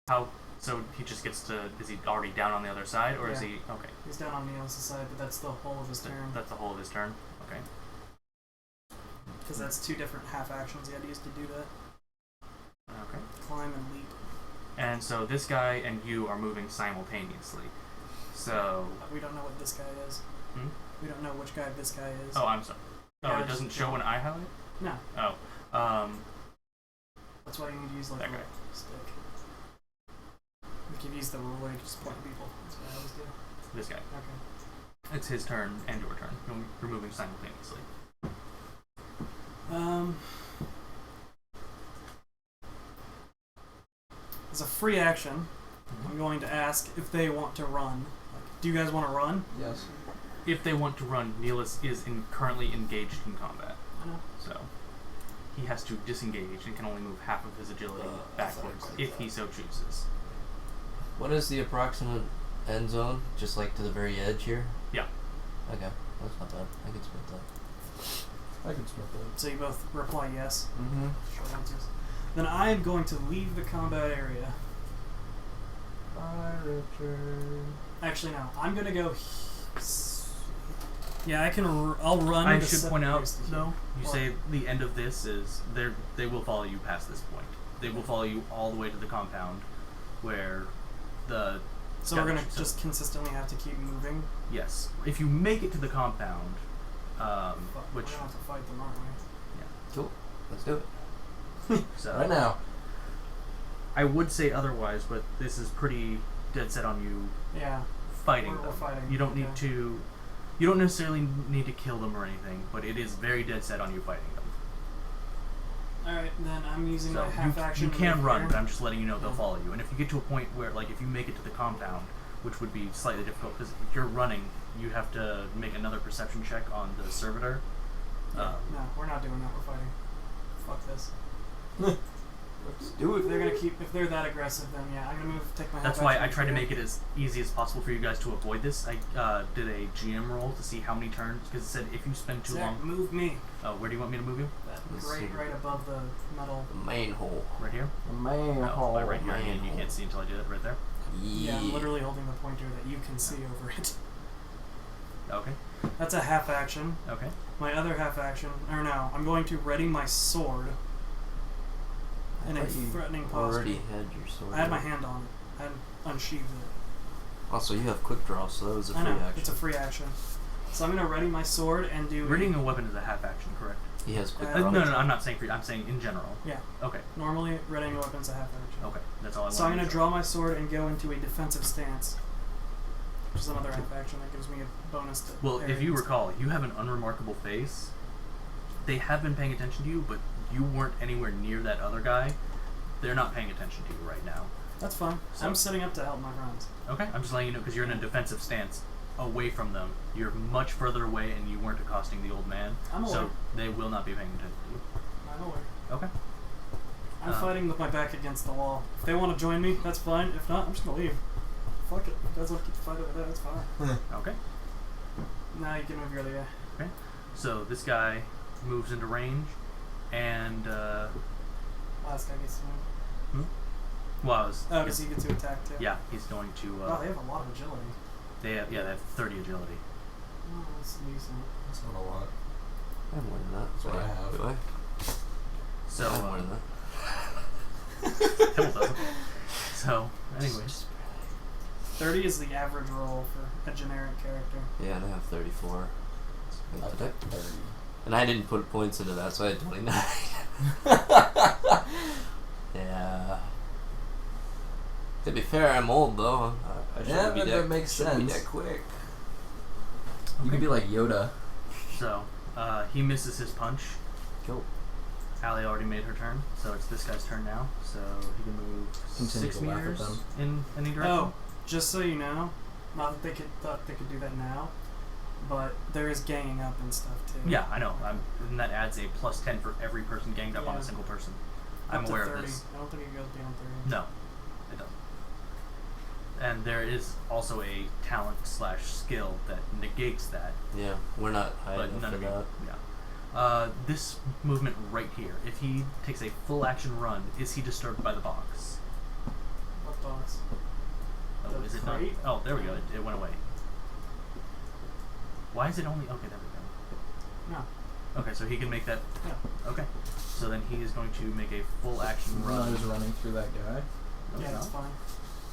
How? So he just gets to? Is he already down on the other side, or is Yeah. he? Okay. he's down on the other side, but that's the whole of his turn. That's the whole of his turn. Okay. Because that's two different half actions he had to use to do that. Okay. Climb and leap. And so this guy and you are moving simultaneously. So. We don't know what this guy is. Hmm? We don't know which guy this guy is. Oh, I'm sorry. Oh, Yeah, it doesn't just- show when I highlight. No. Oh. That's why you need to use like That a guy. stick. You can use the ruler, you just point at people. That's what I always do. This guy. Okay. It's his turn and your turn. You're moving simultaneously. As a free action, I'm going to ask if they want to run. Like, do you guys want to run? Yes. If they want to run, Neelis is currently engaged in combat. I know. So he has to disengage and can only move half of his agility backwards if he so chooses. What is the approximate end zone? Just like to the very edge here? Yeah. Okay, that's not bad. I can split that. I can split that. So you both reply yes. Mm-hmm. Short answers. Then I am going to leave the combat area. Bye, Richard. Actually, no. I'm going to go. Yeah, I can. I'll run. I to should seven point out, meters to here. though, you What? say the end of this is they will follow you past this point. They will follow you all the way to the compound, where the So we're gonna so- just consistently have to keep moving. yes. If you make it to the compound, Fuck, which we're gonna have to fight them, aren't we? Cool. Let's do it. so Right now. I would say otherwise, but this is pretty dead set on you Yeah. fighting We're them. fighting, You don't need okay. to. You don't necessarily need to kill them or anything, but it is very dead set on you fighting them. Alright, then I'm using So my half you action. can move run, here. but I'm just letting you know they'll Yeah. follow you. And if you get to a point where, like, if you make it to the compound, which would be slightly difficult, because if you're running, you have to make another perception check on the servitor. No, we're not doing that. We're fighting. Fuck this. Let's do If they're gonna keep, if they're that aggressive, then yeah, I'm gonna take my. That's half why action I tried to here. make it as easy as possible for you guys to avoid this. I did a GM roll to see how many turns, because it said if you spend too Zach, long. move me. Oh, where do you want me to move you? That Let's right, see. right above the metal. The main hole. Right here? Man, No, like right here. man Again, you hole. can't see until I do it. Right there. Yeah, I'm literally holding the pointer that you can see over it. Okay. That's a half action. Okay. My other half action, or no, I'm going to ready my sword in a thought you threatening posture. already had your sword. I had my hand on it. I hadn't unsheathed it. Also, you have quick draw, so that was a I free know, action. it's a free action. So I'm going to ready my sword and do. Readying a weapon is a half action, correct? He has quick Uh, draw. No, I'm not saying free. I'm saying in general. Yeah, Okay. normally readying a weapon's a half action. Okay. That's all I want. So I'm going to draw my sword and go into a defensive stance. Which is another half action that gives me a bonus to. Well, if parry you and stuff. recall, you have an unremarkable face. They have been paying attention to you, but you weren't anywhere near that other guy. They're not paying attention to you right now. That's fine. So- I'm setting up to help my friends. Okay. I'm just letting you know because you're in a defensive stance away from them. You're much further away, and you weren't accosting the old man. I'm aware. So they will not be paying attention to you. I'm aware. Okay. I'm fighting with my back against the wall. If they want to join me, that's fine. If not, I'm just gonna leave. Fuck it. If you guys want to keep the fight over there, that's fine. Okay. Now you can move your other guy. Okay. So this guy moves into range, and Last guy gets to move. was Oh, does he get to attack too? yeah, he's going to. Wow, they have a lot of agility. They have 30 agility. Oh, that's decent. That's not a lot. I have more than that. That's what I have. Do I? So I have more than that. Hill doesn't. So, anyways, 30 is the average roll for a generic character. Yeah, and I have 34. Wait, I've did I? got 30. And I didn't put points into that, so I had 29. Yeah. To be fair, I'm old though. I shouldn't Yeah, be but that makes shouldn't be sense. that quick. You could be like Yoda. so he misses his punch. Cool. Allie already made her turn, so it's this guy's turn now. So he can move Continue 6 to laugh at meters them. in any direction. Oh, just so you know, not that they could thought they could do that now. but there is ganging up and stuff too. Yeah, I know. And that adds a +10 for every person ganged up on Yeah. a single person. Up I'm to aware 30. of this. I don't think it goes beyond 30. No, it doesn't. And there is also a talent/skill that negates that, Yeah, we're not high but enough none for of you. that. Yeah. This movement right here, if he takes a full action run, is he disturbed by the box? What box? Oh, The is it not? crate? Oh, there we go. It went away. Why is it only? Okay, there we No. go. Okay, so he can make that. Yeah. Okay, so then he is going to make a full action Run run. is running through that guy. No, Yeah, no. it's fine.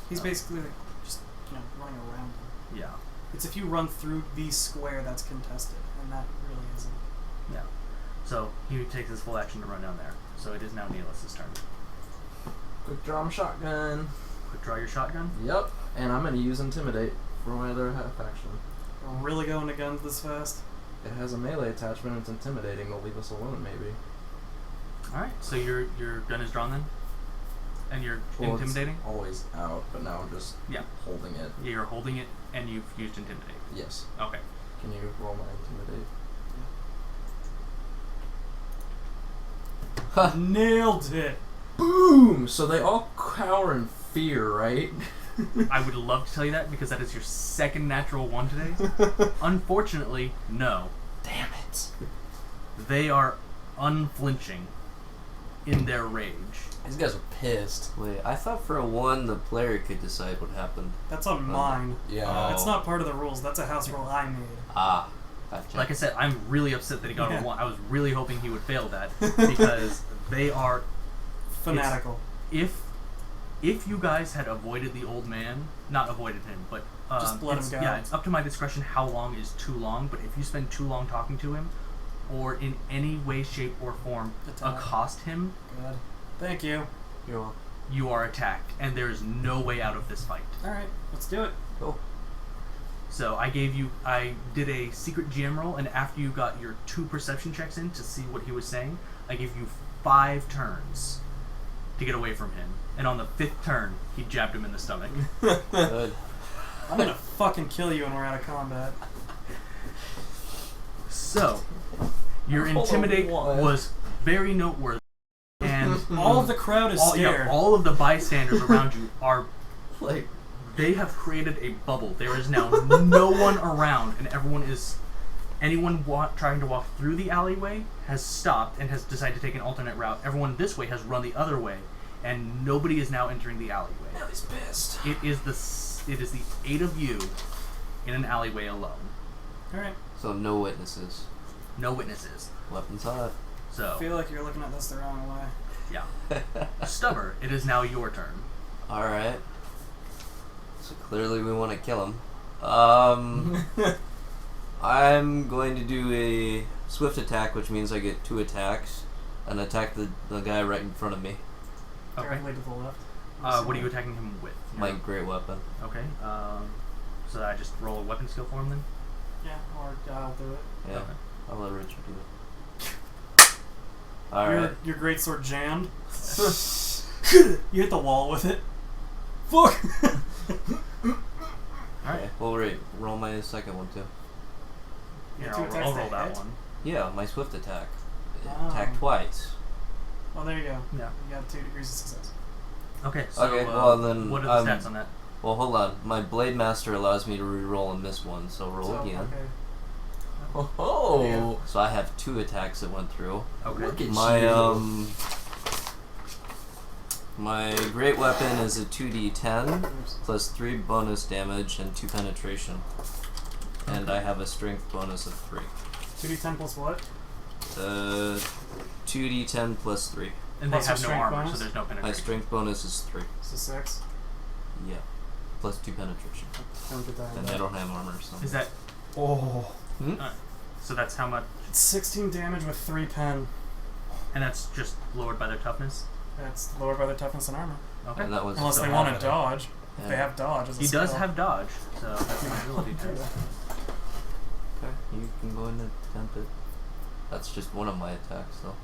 He's Oh. basically like, just running around him. Yeah, It's if you run through the square that's contested, and that really isn't. yeah. So he takes his full action to run down there. So it is now Neelis' turn. Quick draw shotgun. Quick draw your shotgun. Yep. And I'm gonna use Intimidate for my other half action. We're really going to guns this fast. It has a melee attachment. It's intimidating. They'll leave us alone, maybe. All right. So your gun is drawn then, and you're Well, intimidating. It's always out, but now I'm just Yeah. holding it. Yeah, you're holding it, and you've used intimidate. Yes. Okay. Can you roll my Intimidate? Nailed it. Boom! So they all cower in fear, right? I would love to tell you that because that is your second natural one today. Unfortunately, no. Damn it. They are unflinching in their rage. These guys are pissed. Wait, I thought for a 1 the player could decide what happened. That's on mine. Yeah. Oh. That's not part of the rules. That's a house rule I made. Ah, gotcha. Like I said, I'm really upset that he got Yeah. a 1. I was really hoping he would fail that because they are Fanatical. if you guys had avoided the old man, not avoided him, but Just let him it's- go. Yeah, it's up to my discretion how long is too long. But if you spend too long talking to him, or in any way, shape, or form Attack. accost him, Good. Thank you. You're welcome. you are attacked, and there is no way out of this fight. Alright, let's do it. Cool. So I did a secret GM roll, and after you got your 2 perception checks in to see what he was saying, I gave you 5 turns to get away from him. And on the 5th turn, he jabbed him in the stomach. Good. I'm gonna fucking kill you when we're out of combat. So, your Hold on, intimidate what? was very noteworthy, and All of the crowd is scared. all of the bystanders around you are. Like, They have created a bubble. There is now no one around, and anyone trying to walk through the alleyway has stopped and has decided to take an alternate route. Everyone this way has run the other way, and nobody is now entering the alleyway. Ellie's pissed. It is the 8 of you in an alleyway alone. Alright. So no witnesses. No witnesses. Weapons hot. I So, feel like you're looking at this the wrong way. yeah. Stubber, it is now your turn. Alright. So clearly we want to kill him. I'm going to do a swift attack, which means I get 2 attacks, and attack the guy right in front of me. Okay. Directly to the left. What are you attacking him with? My great weapon. Okay. So I just roll a weapon skill for him then? Yeah, or I'll do it. Yeah, Okay. I'll let Richard do it. Alright. Your greatsword jammed. You hit the wall with it. Fuck! Alright. Well, wait. Roll my second one, too. Here, Two I'll attacks roll to that hit? one. Yeah, my swift attack. Oh. Attack twice. Well, there you go. Yeah. You got 2 degrees of success. Okay, so Okay, well, then, what are the stats on that? Well, hold on. My Blade Master allows me to reroll and miss one, so roll So, again. Okay. Oh. So I have 2 attacks that went through. Okay. Look at My you. my great weapon is a 2d10 Oops. plus 3 bonus damage and 2 penetration, and I have a strength bonus of 3. 2d10 plus what? 2d10 plus 3. And they Plus have your no strength armor, bonus? so there's no My penetration. strength bonus is 3. So 6. Yeah, plus 2 penetration, Don't get that. and I don't have armor. So. Is that Oh. so? That's how much, It's 16 damage with 3 pen. and that's just lowered by their toughness. That's lowered by their toughness and armor. Okay. And that was Unless they so want to happening. dodge. Yeah. If they have dodge as a He does skill. have dodge, so that's an ability too. Okay, you can go and attempt it. That's just one of my attacks, though.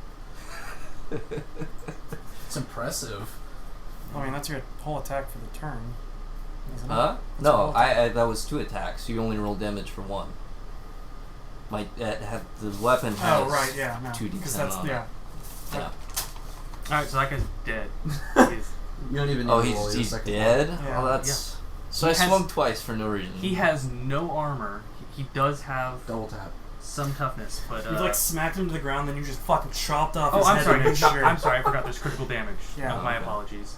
It's impressive. I mean, that's your whole attack for the turn. Isn't it? Huh? That's No, all. I that was 2 attacks. You only roll damage for 1. the weapon has Oh, right, yeah, no. 2d10 Because that's, on yeah. it. Yeah. Alright, so that guy's dead. He's- You don't even need Oh, to roll your he's second dead? Yeah. Oh, that's... So He I has- swung twice for no reason. he has no armor. He does have Double tap. some toughness, but You like smacked him to the ground, then you just fucking chopped off oh, his I'm head sorry. to make sure. I'm sorry. I forgot. There's critical damage. Yeah. No, my Okay. apologies.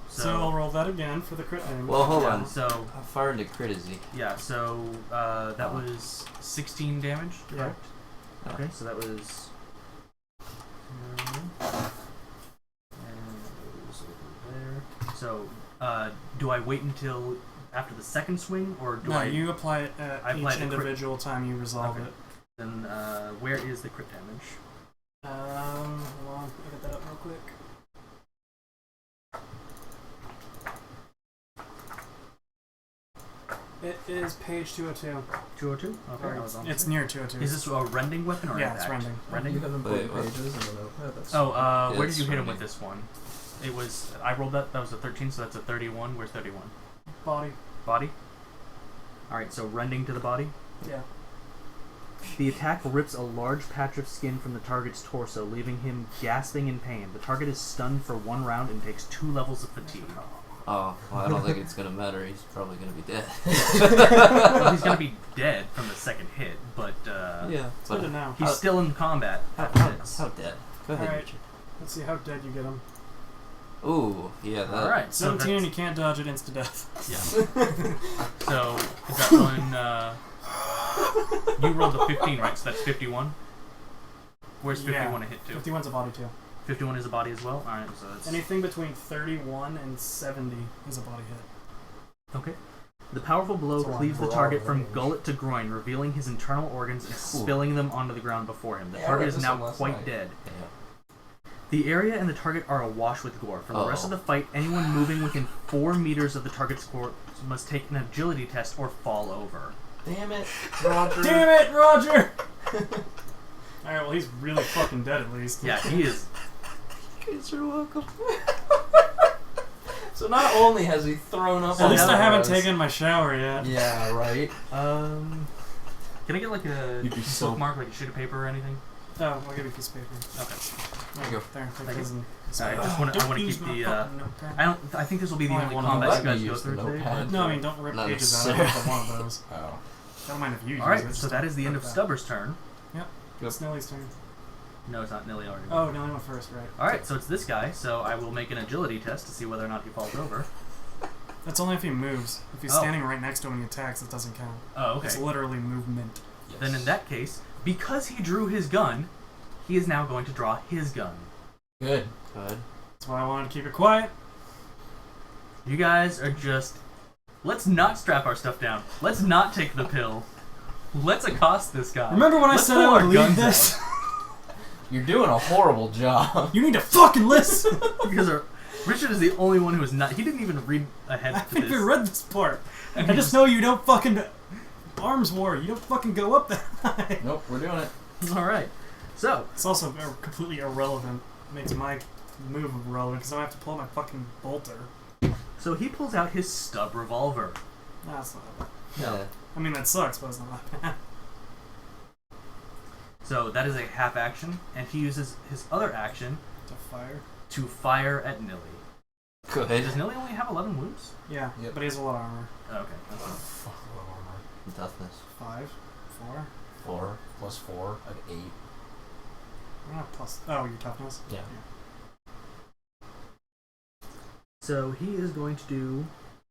So I'll roll that again for the crit damage. Well, hold yeah, on. So How far into crit is he? yeah. So that was 16 damage. Yeah. Correct. Oh. Okay. So that was. And it was over there. So do I wait until after the second swing, or do No, I? you apply it at I apply each the crit- individual time you resolve Okay. it. Then where is the crit damage? Hold on, I'll get that up real quick. It is page 202. 202. Okay. Or I was on it's the- near 202. Is this a rending weapon or Yeah, an it's attack? rending. Rending. You have important Wait, what? pages and a notepad. That's Oh, Yeah, where it's did you hit him rending. with this one? It was I rolled that. That was a 13, so that's a 31. Where's 31? Body. Body. All right, so rending to the body. Yeah. The attack rips a large patch of skin from the target's torso, leaving him gasping in pain. The target is stunned for 1 round and takes 2 levels of fatigue. Oh, well, I don't think it's gonna matter. He's probably gonna be dead. Well, he's gonna be dead from the second hit, but Yeah. It's good to know. he's still in combat. How after this. dead? Go ahead, Alright. Richard. Let's see how dead you get him. Ooh, yeah, that. All right, so 17, that's, you can't dodge it insta-death. yeah. So is that one? You rolled a 15, right? So that's 51. Where's 51 a hit to? 51's a body too. 51 is a body as well. All right, so that's Anything between 31 and 70 is a body hit. okay. The powerful blow It's a cleaves the broad target from range. gullet to groin, revealing his internal organs and spilling them onto the ground before him. The Yeah, I target read is this now one last quite night. dead. Yeah. The area and the target are awash with gore. For the rest of the fight, anyone moving within 4 meters of the target's corpse must take an agility test or fall over. Damn it, Roger. Damn it, Roger! Alright, well, he's really fucking dead at least. Yeah, he is. You guys are welcome. So not only has he thrown up At on least I haven't arrows- taken my shower yet. Yeah, right. Can I get like a You'd be so- bookmark, like a sheet of paper or anything? Oh, I'll give you a piece of paper. Okay. There you go. There, take Thank this and Sorry, I just want Don't to use keep my the. fucking notepad. I think this will be the Oh, only well, combat let you me guys go use the through today. notepad. No, I mean, don't rip Not pages out necessary. of one of those. Oh. I don't mind if you use All right, it. so just that is the end of rip that. Stubber's turn. It's Nellie's turn. No, it's not. Nilly already. Oh, Nellie went first, right. All right, so it's this guy. So I will make an agility test to see whether or not he falls over. That's only if he moves. If he's Oh. standing right next to him and he attacks, it doesn't count. Oh, okay. It's literally movement. Yes. Then in that case, because he drew his gun, he is now going to draw his gun. Good. Good. That's why I wanted to keep it quiet. You guys are just. Let's not strap our stuff down. Let's not take the pill. Let's accost this guy. Remember when Let's I said pull I would our leave guns this? You're doing a horrible job. You need to fucking listen! Because Richard is the only one who is not. He didn't even read ahead I to think this. we read this part. And I he just know you don't fucking... Arms war, you don't fucking go up that high. Nope, we're doing it. All right. So It's also completely irrelevant. Makes my move irrelevant because I have to pull my fucking bolter. he pulls out his stub revolver. Nah, that's not bad. Yeah. I mean, that sucks, but it's not that bad. So that is a half action, and he uses his other action To fire. to fire at Nilly. Good. Does Nilly only have 11 wounds? Yeah, Yep. but he has a lot of armor. Oh, okay. That's fine. Fuck, low armor. Toughness. 5, 4. 4 plus 4, like 8. We're not plus... Oh, your toughness? Yeah. So he is going to do.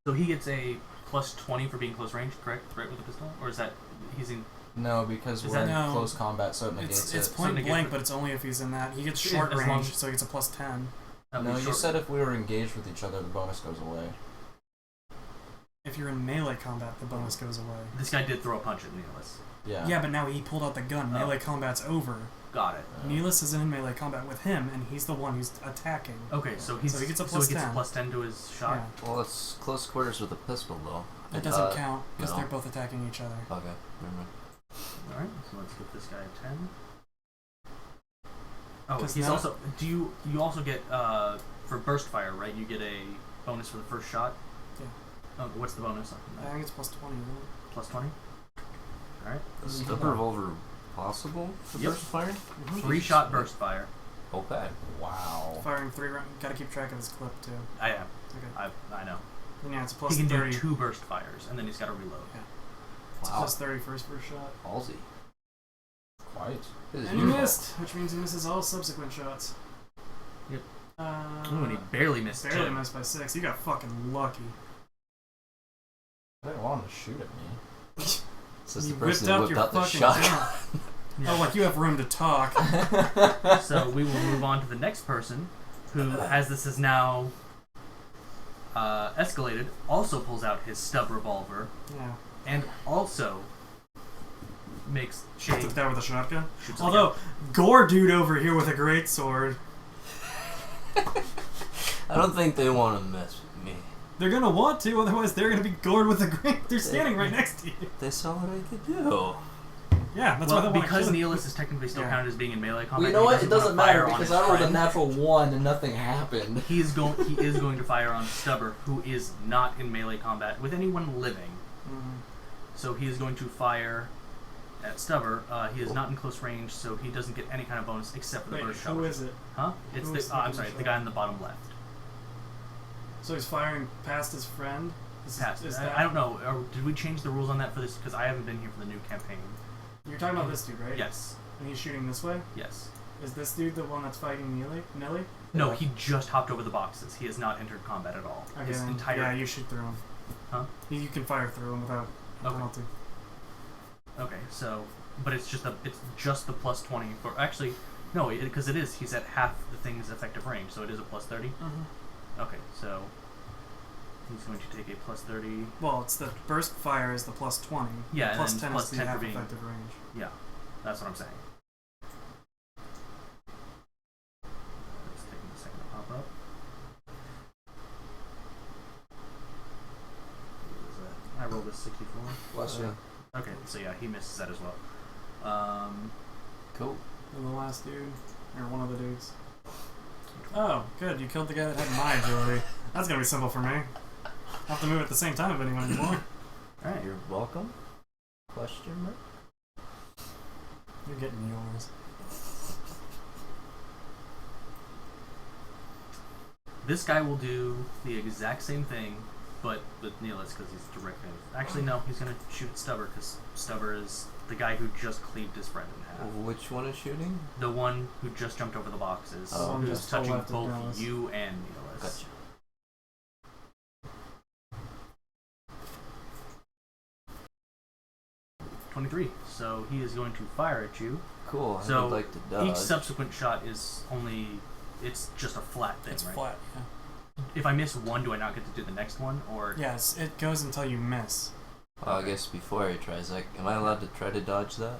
So he gets a plus 20 for being close range, correct? Right with the pistol, or is that he's in? No, because Is we're that- in No. close combat, so it negates It's it. point negate blank, it. but it's only if he's in that. He gets Yeah, short as long- range, so he gets a plus 10. No, you said if we were engaged with each other, the bonus goes away. If you're in melee combat, the bonus goes away. this guy did throw a punch at Neelis. Yeah. Yeah, but now he pulled out the gun. Oh. Melee combat's over. Got it. Neelis is in melee combat with him, and he's the one who's attacking. Okay, so he gets a so plus he gets 10. a plus 10 to his shot. Yeah. Well, it's close quarters with a pistol, though. It doesn't count, you because know. they're both attacking each other. Okay. Never mind. All right, so let's give this guy a 10. Oh, 'Cause he's now- also. Do you also get for burst fire, right? You get a bonus for the first shot. Yeah. Oh, what's the bonus? I think it's plus 20, isn't it? Plus 20. Alright. Is Stubber revolver possible for Yep. burst fire? 3-shot burst fire. Okay. Wow. Firing 3 rounds. Gotta keep track of his clip too. I am. Okay. I know. Then yeah, it's a plus He can 30. do 2 burst fires, and then he's got to reload. Yeah. It's a Wow. plus 30 first shot. Ballsy. Quite. This is And you your fault. missed, which means he misses all subsequent shots. Yep. Uh, Ooh, and he barely missed barely 2. missed by 6. You got fucking lucky. They want to shoot at me. This is You the person whipped who out whipped your out the fucking shotgun. gun. Oh, like you have room to talk. So we will move on to the next person, who, as this is now escalated, also pulls out his stub revolver, Yeah. and also makes Shoots it down with a shotgun. shoots it Although, Gore dude over here with a great sword. I don't think they want to mess with me. They're gonna want to, otherwise they're gonna be gored with a great. They're standing right next to you. They saw what I could do. Yeah, that's why they well, want because to kill you. Nihilus is technically still Yeah. counted as being in melee Well, combat. you know he what? It doesn't wanna fire matter on because his I rolled a friend. natural 1 and nothing happened. He is going to fire on Stubber, who is not in melee combat with anyone living. Mhm. So he is going to fire at Stubber. He is not in close range, so he doesn't get any kind of bonus except for the Wait, burst shot. who is it? Huh? It's who the. is the I'm burst sorry, shot? the guy in the bottom left. So he's firing past his friend? Past. Is I don't know. Did we change the rules on that for this? Because I haven't been here for the new campaign. You're talking about this dude, right? Yes. And he's shooting this way? Yes. Is this dude the one that's fighting Nelly? No, he just hopped over the boxes. He has not entered combat at all. Okay, His then, entire. yeah, you shoot through him. Huh? You can fire through him without Okay. penalty. Okay, so, but it's just the plus 20 for actually no, because it is. He's at half the thing's effective range, so it is a plus 30. Mm-hmm. Okay, so he's going to take a plus 30. Well, it's the burst fire is the plus 20. Yeah, the and plus then 10 plus is the 10 for half being- effective range. Yeah, that's what I'm saying. It's taking a second to pop up. What is that? I rolled a 64. Bless you. Okay, so yeah, he misses that as well. Cool. And the last dude, or one of the dudes. Oh, good. You killed the guy that had my agility. That's gonna be simple for me. I'll have to move at the same time if anyone anymore. Alright, You're welcome? Question mark? You're getting yours. this guy will do the exact same thing, but with Nihilus because he's directly. Actually, no, he's gonna shoot at Stubber because Stubber is the guy who just cleaved his friend in half. Which one is shooting? The one who just jumped over the boxes, Oh, who's just to the touching left of both Dallas. you and Nihilus. Gotcha. .23. So he is going to fire at you. Cool. I So would like to dodge. each subsequent shot is only. It's just a flat thing, It's right? flat, yeah. If I miss one, do I not get to do the next one, or? Yes, it goes until you miss. I guess before he tries, like, am I allowed to try to dodge that?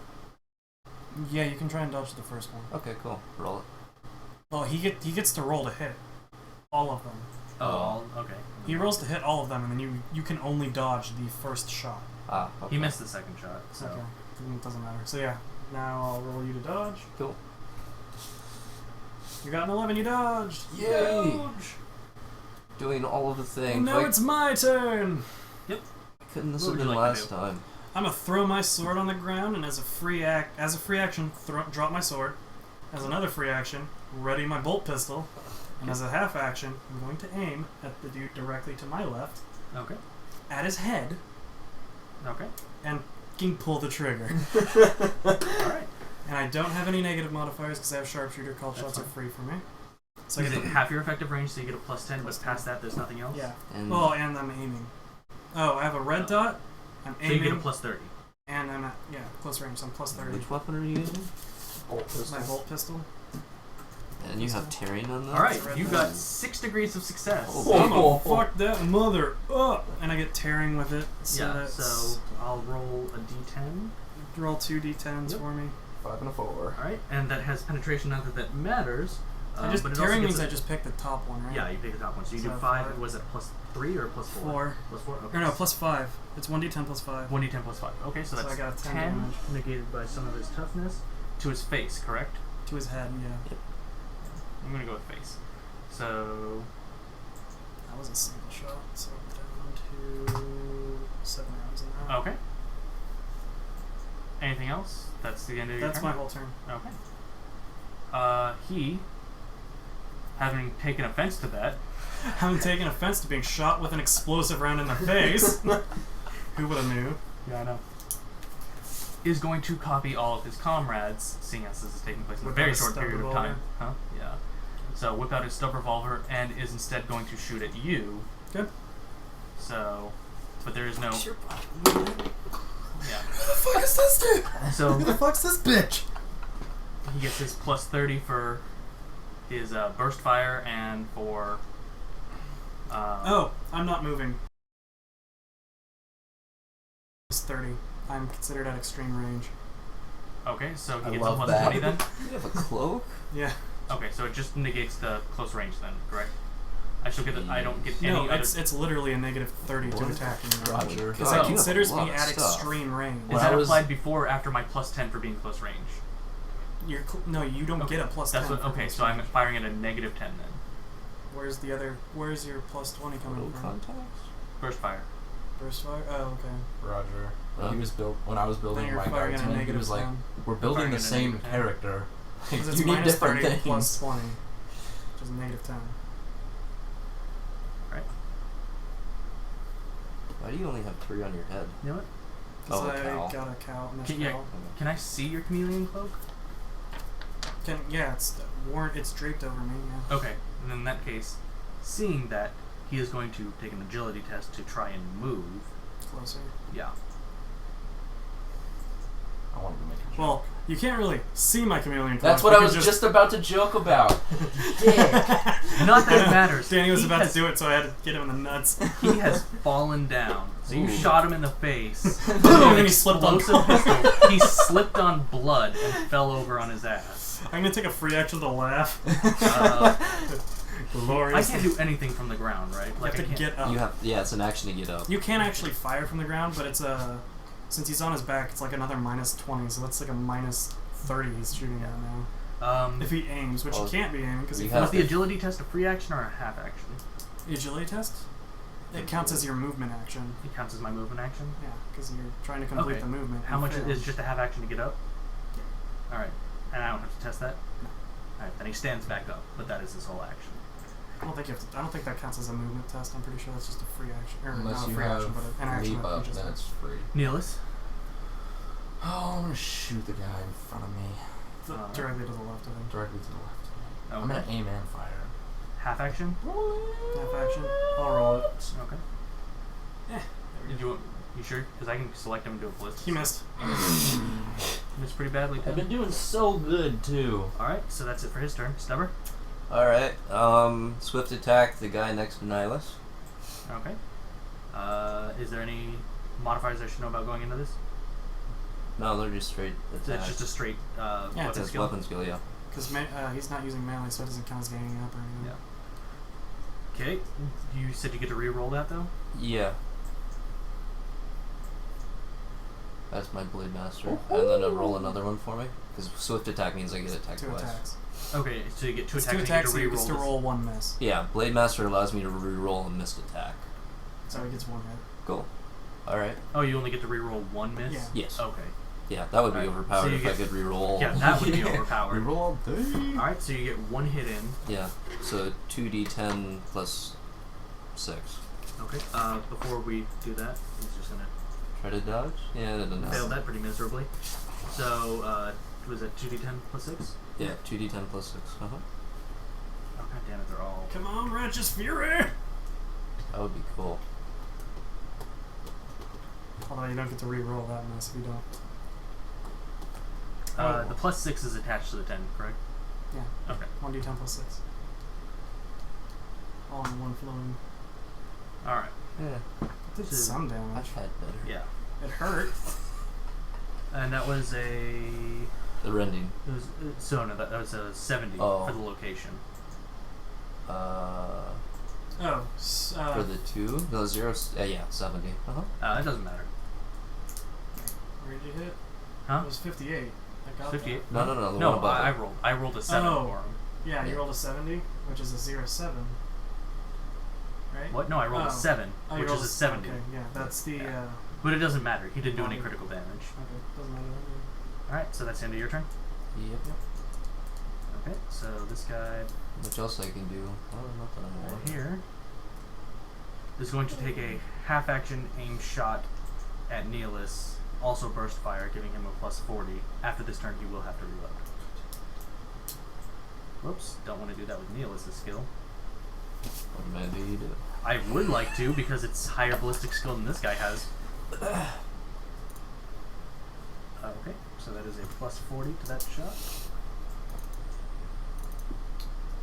Yeah, you can try and dodge the first one. Okay, cool. Roll it. Well, he gets to roll to hit all of them. Oh, okay. He rolls to hit all of them, and then you can only dodge the first shot. Ah, okay. He missed the second shot, so. Okay, then it doesn't matter. So yeah, now I'll roll you to dodge. Cool. You got an 11, you dodged. Yay! Huge. Doing all of the things. And now Like, it's my turn. couldn't this What have would been you like to last do? time? I'm gonna throw my sword on the ground, and as a free action, drop my sword. As another free action, ready my bolt pistol, and as a half action, I'm going to aim at the dude directly to my left, Okay. at his head, Okay. and fucking pull the trigger. Alright. And I don't have any negative modifiers because I have sharpshooter. Called That's shots are fine. free for me. So I Is get it half your effective range, so you get a plus 10, but past that, there's nothing else? yeah. And Oh, and I'm aiming. Oh, I have a red dot. I'm So you aiming. get a plus 30. And I'm at close range. So I'm plus 30. which weapon are you using? Bolt pistol. My bolt pistol. And you have tearing on that? Alright, red you dot. got 6 degrees of success. Oh, I'm gonna fuck that mother up, and I get tearing with it. So Yeah, that's, so I'll roll a d10. roll 2 d10s Yep. for me. 5 and a 4. Alright, and that has penetration, not that that matters. I just but it also tearing gets means a- I just pick the top one, right? Yeah, you pick the top one. So you So do 5. five. Was it plus 3 or plus 4? 4. Plus 4? Okay. Or no, plus 5. It's 1d10 plus 5. 1d10 plus 5. Okay, so So that's I got a 10 10 damage. negated by some of his toughness to his face, correct? To his head, yeah. I'm gonna go with face. So That was a single shot, so I'm down to 7 rounds in that. okay. anything else? That's the end of your That's turn? my whole turn. Okay. He, having taken offense to that, Having taken offense to being shot with an explosive round in the face. Who would have knew? yeah, I know, is going to copy all of his comrades, seeing as this is taking place in a Whip very out a short stub period of revolver. time. Huh? Yeah. So whip out his stub revolver and is instead going to shoot at you. Good. So, but there is no. Who Yeah. the fuck is this dude? So Who the fuck's this bitch? he gets his plus 30 for his burst fire and for. Oh, I'm not moving. It's 30. I'm considered at extreme range. Okay, so he I gets a love plus that. 20 then. You have a cloak? Yeah. Okay, so it just negates the close range then, correct? I still get I don't get any No, other. it's literally a negative 30 to What? attack me. Roger. Because Oh. it You have considers a lot me of at stuff. extreme range. Is When that I was- applied before or after my plus 10 for being close range? No, you don't Okay, get a plus That's 10. what. for Okay, close so I'm range. firing at a negative 10 then. Where's your plus 20 coming Auto from? contacts? Burst fire. Burst fire? Oh, okay. Roger. Huh? He was built when I was Then building you're my firing at a guardsman. He negative was like, 10. "We're building Firing the at a same negative 10. character. Because it's you need minus different 30 things." plus 20. Which is negative 10. Right. Why do you only have 3 on your head? You know what? Because Oh, a I cow. got a cow. And Can, yeah, cow. can I see your chameleon cloak? Yeah, it's worn. It's draped over me. Yeah. Okay, and then in that case, seeing that, he is going to take an agility test to try and move. Closer. Yeah. I wanted to make a joke. Well, you can't really see my chameleon. That's cloak, what I you was can just about to joke about. Not that it matters. Danny was He about has- to do it, so I had to get him in the nuts. He has fallen down. So you Ooh. shot him in the face. Boom, and he slipped on Explosive blood. pistol. He slipped on blood and fell over on his ass. I'm gonna take a free action to laugh. Uh, I Glorious. can't do anything from the ground, right? You Like have I to can't. get up. You have, yeah, it's an action to get up. You can actually fire from the ground, but it's a. Since he's on his back, it's like another minus 20, so that's like a minus 30 he's shooting at now. If he aims, which Well, he can't be aiming because he you Was have the agility test a free action or a half action? agility test. It counts as your movement action. It counts as my movement action. Yeah, because you're trying to complete Okay. the movement. How You much failed. is just a half action to get up? All right, and I don't have to test that. No. All right, then he stands back up, but that is his whole action. I don't think you have to. I don't think that counts as a movement test. I'm pretty sure that's just a free action, or Unless not a you free action, have but an action. leap that you up, just then it's free. Neelis. Oh, I'm gonna shoot the guy in front of me. directly to the left of him. Directly to the left. I'm Okay. gonna aim and fire. Half action. Half action. I'll roll it. Okay. You sure? Because I can select him and do a blitz. He missed. Missed pretty badly too. I've been doing so good too. All right, so that's it for his turn. Stubber. Alright, swift attack the guy next to Nihilus. Okay. Is there any modifiers I should know about going into this? No, they're just straight So attack. it's just a straight Yeah, weapon it's It's skill. weapon skill, yeah. Because he's not using melee, so it doesn't count as ganging up or anything. Yeah. Okay. You said you get to re-roll that though. Yeah. That's my Blade Master. And then roll another one for me. Because swift attack means I get attacked Two twice. attacks. Okay, so you get two It's attacks. two and attacks, you so he get to gets to re-roll. roll one miss. Yeah, Blade Master allows me to re-roll a missed attack. So he gets one hit. Cool. Alright. Oh, you only get to re-roll one miss. Yeah. Yes. Okay. Yeah, that would be Alright, overpowered so you if get- I could re-roll. Yeah, that would be Yeah. overpowered. Reroll all day. All right, so you get one hit in. Yeah, so 2d10 plus 6. Okay. Before we do that, he's just gonna Try to dodge? Yeah, that doesn't fail happen. that pretty miserably. So, was that 2d10 plus 6? Yeah, 2d10 plus 6. Oh god damn it, they're all. Come on, Righteous Fury! That would be cool. Although you don't get to re-roll that miss if you don't. The plus 6 is attached to the 10, correct? Yeah. Okay. 1d10 plus 6. All in one flowing. Alright. Yeah, Did So- some damage. I've had better. Yeah. It hurt. And that was The rending. it was so no, that was a 70 Oh. for the location. Uh, Oh. for the 2? No, 0. Yeah, 70. It doesn't matter. Where did you hit? Huh? It was 58. I got 58? No, the one No, above I it. rolled. I rolled a 7 Oh. for him. that. Yeah, you Yeah. rolled a 70, which is a 0-7. Right? What? No, I rolled Oh. a 7, Oh, you which rolled is a 70. Okay, yeah, that's the. Yeah. But it doesn't matter. He didn't do any Oh. critical damage. Okay, doesn't matter. Alright, so that's the end of your turn? Yep. Okay, so this guy Which else I can do? Oh, not that I'm aware right of. here is going to take a half-action aim shot at Neelis, also burst fire, giving him a plus 40. After this turn, he will have to reload. Whoops, don't want to do that with Neelis' skill. Or maybe you do. I would like to, because it's higher ballistic skill than this guy has. Okay, so that is a plus 40 to that shot.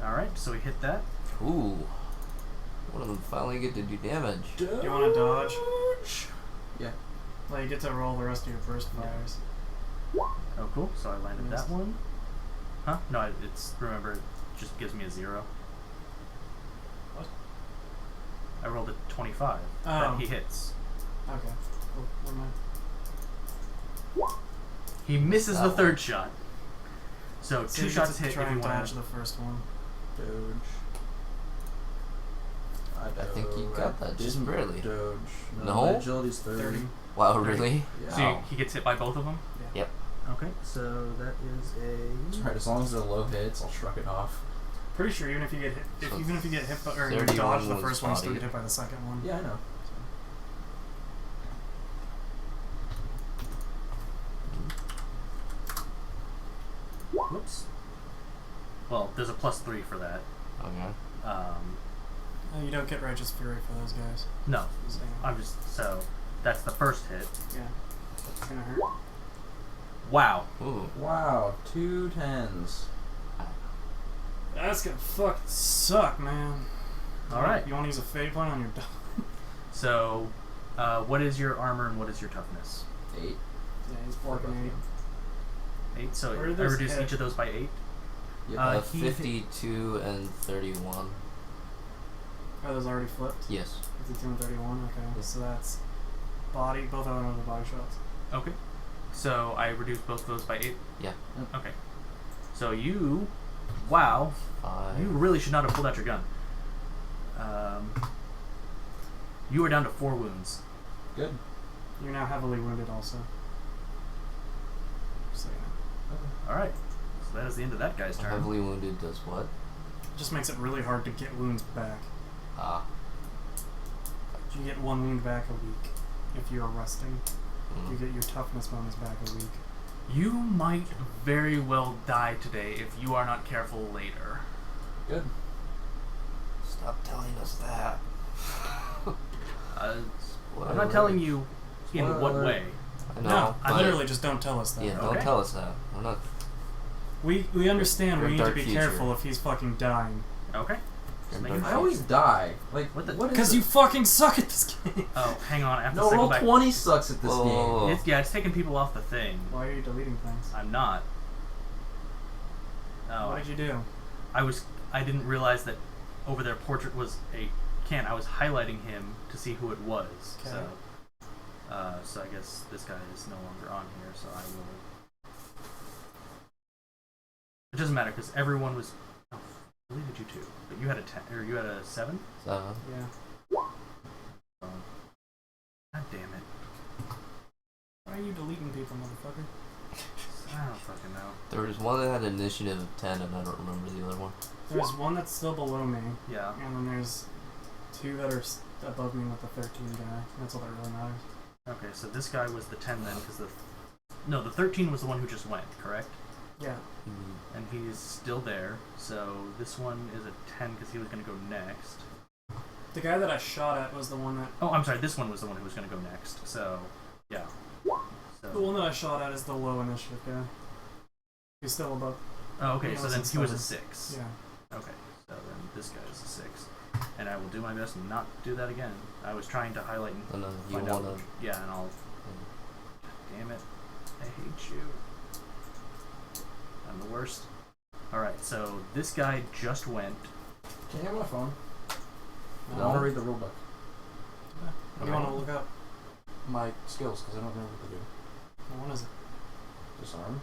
Alright, so we hit that. Ooh. One of them finally get to do damage. Do you want to dodge? Yeah. Well, you get to roll the rest of your burst fires. Oh, cool. So I landed Missed. that one. Huh? No, it's, remember, it just gives me a 0. What? I rolled a 25. Oh. That he hits. Okay. Cool. Never mind. He misses That the one. third shot. So So two you get shots to hit try if you and want dodge to. the first one. Doge. I think you got that just barely. Doge. No? My agility's 30. Wow, 30. really? Yeah. So he gets hit by both of them? Yeah. Yep. Okay, so that is It's a... alright, as long as they're low hits, I'll shrug it off. Pretty sure even if you get hit, So even if you get hit by, or you 31 dodge the was first one, you still body. get hit by the second one. Yeah, I know. Whoops. Well, there's a plus 3 for that. Okay. You don't get Righteous Fury for those guys. No, So, I'm just... So, that's the first hit. yeah. That's gonna hurt. Wow. Ooh. Wow, 2 10s. That's gonna fucking suck, man. Alright. You want to use a fate point on your dog? So, what is your armor and what is your toughness? 8. Yeah, he's 4 and 8. 8, so Where I did those reduce hit? each of those by 8. Yep. He hit- 52 and 31. Are those already flipped? Yes. 52 and 31? Okay. Yeah. So that's body, both of them are the body shots. Okay. So I reduce both of those by 8? Yeah. Okay. So you... Wow. 5. You really should not have pulled out your gun. You are down to 4 wounds. Good. You're now heavily wounded also. Just so you know. Alright. So that is the end of that guy's turn. Heavily wounded does what? Just makes it really hard to get wounds back. Ah. You get 1 wound back a week if you're resting. You Mm. get your toughness bonus back a week. You might very well die today if you are not careful later. Good. Stop telling us that. I'm not telling you in what Spoiler. way. I know. No, but- literally just don't tell us that. Yeah, don't Okay. tell us that. We're not. We understand Your we need to dark be future. careful if he's fucking dying. Okay. Your Just making dark I always die. Like, What the- what is Because it? you fucking suck at this game. Oh, hang on. I have to No, cycle roll back. 20 sucks at this game. Whoa. It's taking people off the thing. Why are you deleting things? I'm not. What Oh, did you do? I didn't realize that over their portrait was a can. I was highlighting him to see who it was. Okay. So I guess this guy is no longer on here. So I will. It doesn't matter because everyone was. Oh, I deleted you too, but you had a 10 or you had a 7. So, Yeah. God damn it! Why are you deleting people, motherfucker? I don't fucking know. there was one that had initiative of 10, and I don't remember the other one. There's one that's still below me, Yeah. and then there's 2 that are above me with the 13 guy. That's all that really matters. Okay, so this guy was the 10 then, because the 13 was the one who just went, correct? Yeah. And he's still there. So this one is a 10 because he was going to go next. The guy that I shot at was the one that... Oh, I'm sorry. This one was the one who was going to go next. So yeah. The So one that I shot at is the low initiative guy. He's still above... oh, okay. he So was then in he was a Stubber. 6. Yeah. Okay. So then this guy is a 6, and I will do my best not to do that again. I was trying to highlight and And then you find out. want to. Yeah, and I'll. Damn it! I hate you. I'm the worst. All right. So this guy just went. Can you have my phone? I No. want to read the rulebook. What do you want to look up? My skills, because I don't remember what they do. What one is it? Disarm?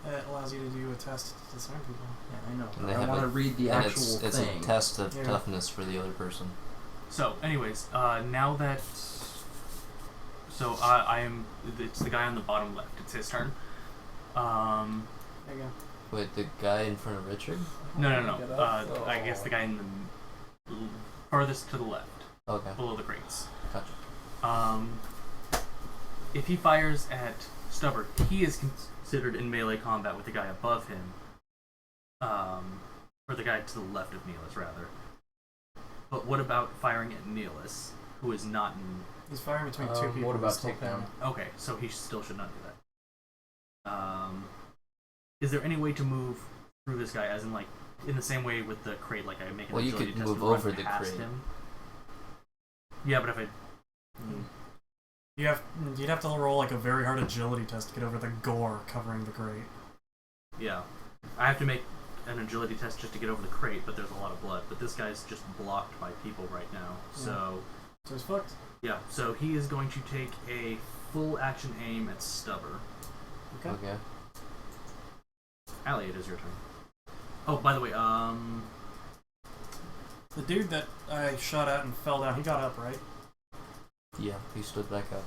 It allows you to do a test to disarm people. Yeah, I know. And they I have want to a- read the And actual it's thing. a test of Yeah. toughness for the other person. So, anyways, now that I am, it's the guy on the bottom left. It's his turn. There you go. Wait, the guy in front of Richard? No. Get up. I guess the guy in the farthest to the left, Okay, below the crates. gotcha. If he fires at Stubber, he is considered in melee combat with the guy above him. Or the guy to the left of Neelis, rather. But what about firing at Neelis, who is not in... He's firing between two people. What about Still takedown? Okay, so he still should not do that. Is there any way to move through this guy, as in, like, in the same way with the crate, like I make an Well, you agility could test move to run over the past crate. him? Yeah, but if I... You'd have to roll like a very hard agility test to get over the gore covering the grate. Yeah. I have to make an agility test just to get over the crate, but there's a lot of blood. But this guy's just blocked by people right now. So, So he's fucked. yeah. So he is going to take a full action aim at Stubber. Okay. Allie, it is your turn. Oh, by the way, The dude that I shot at and fell down, he got up, right? Yeah, he stood back up.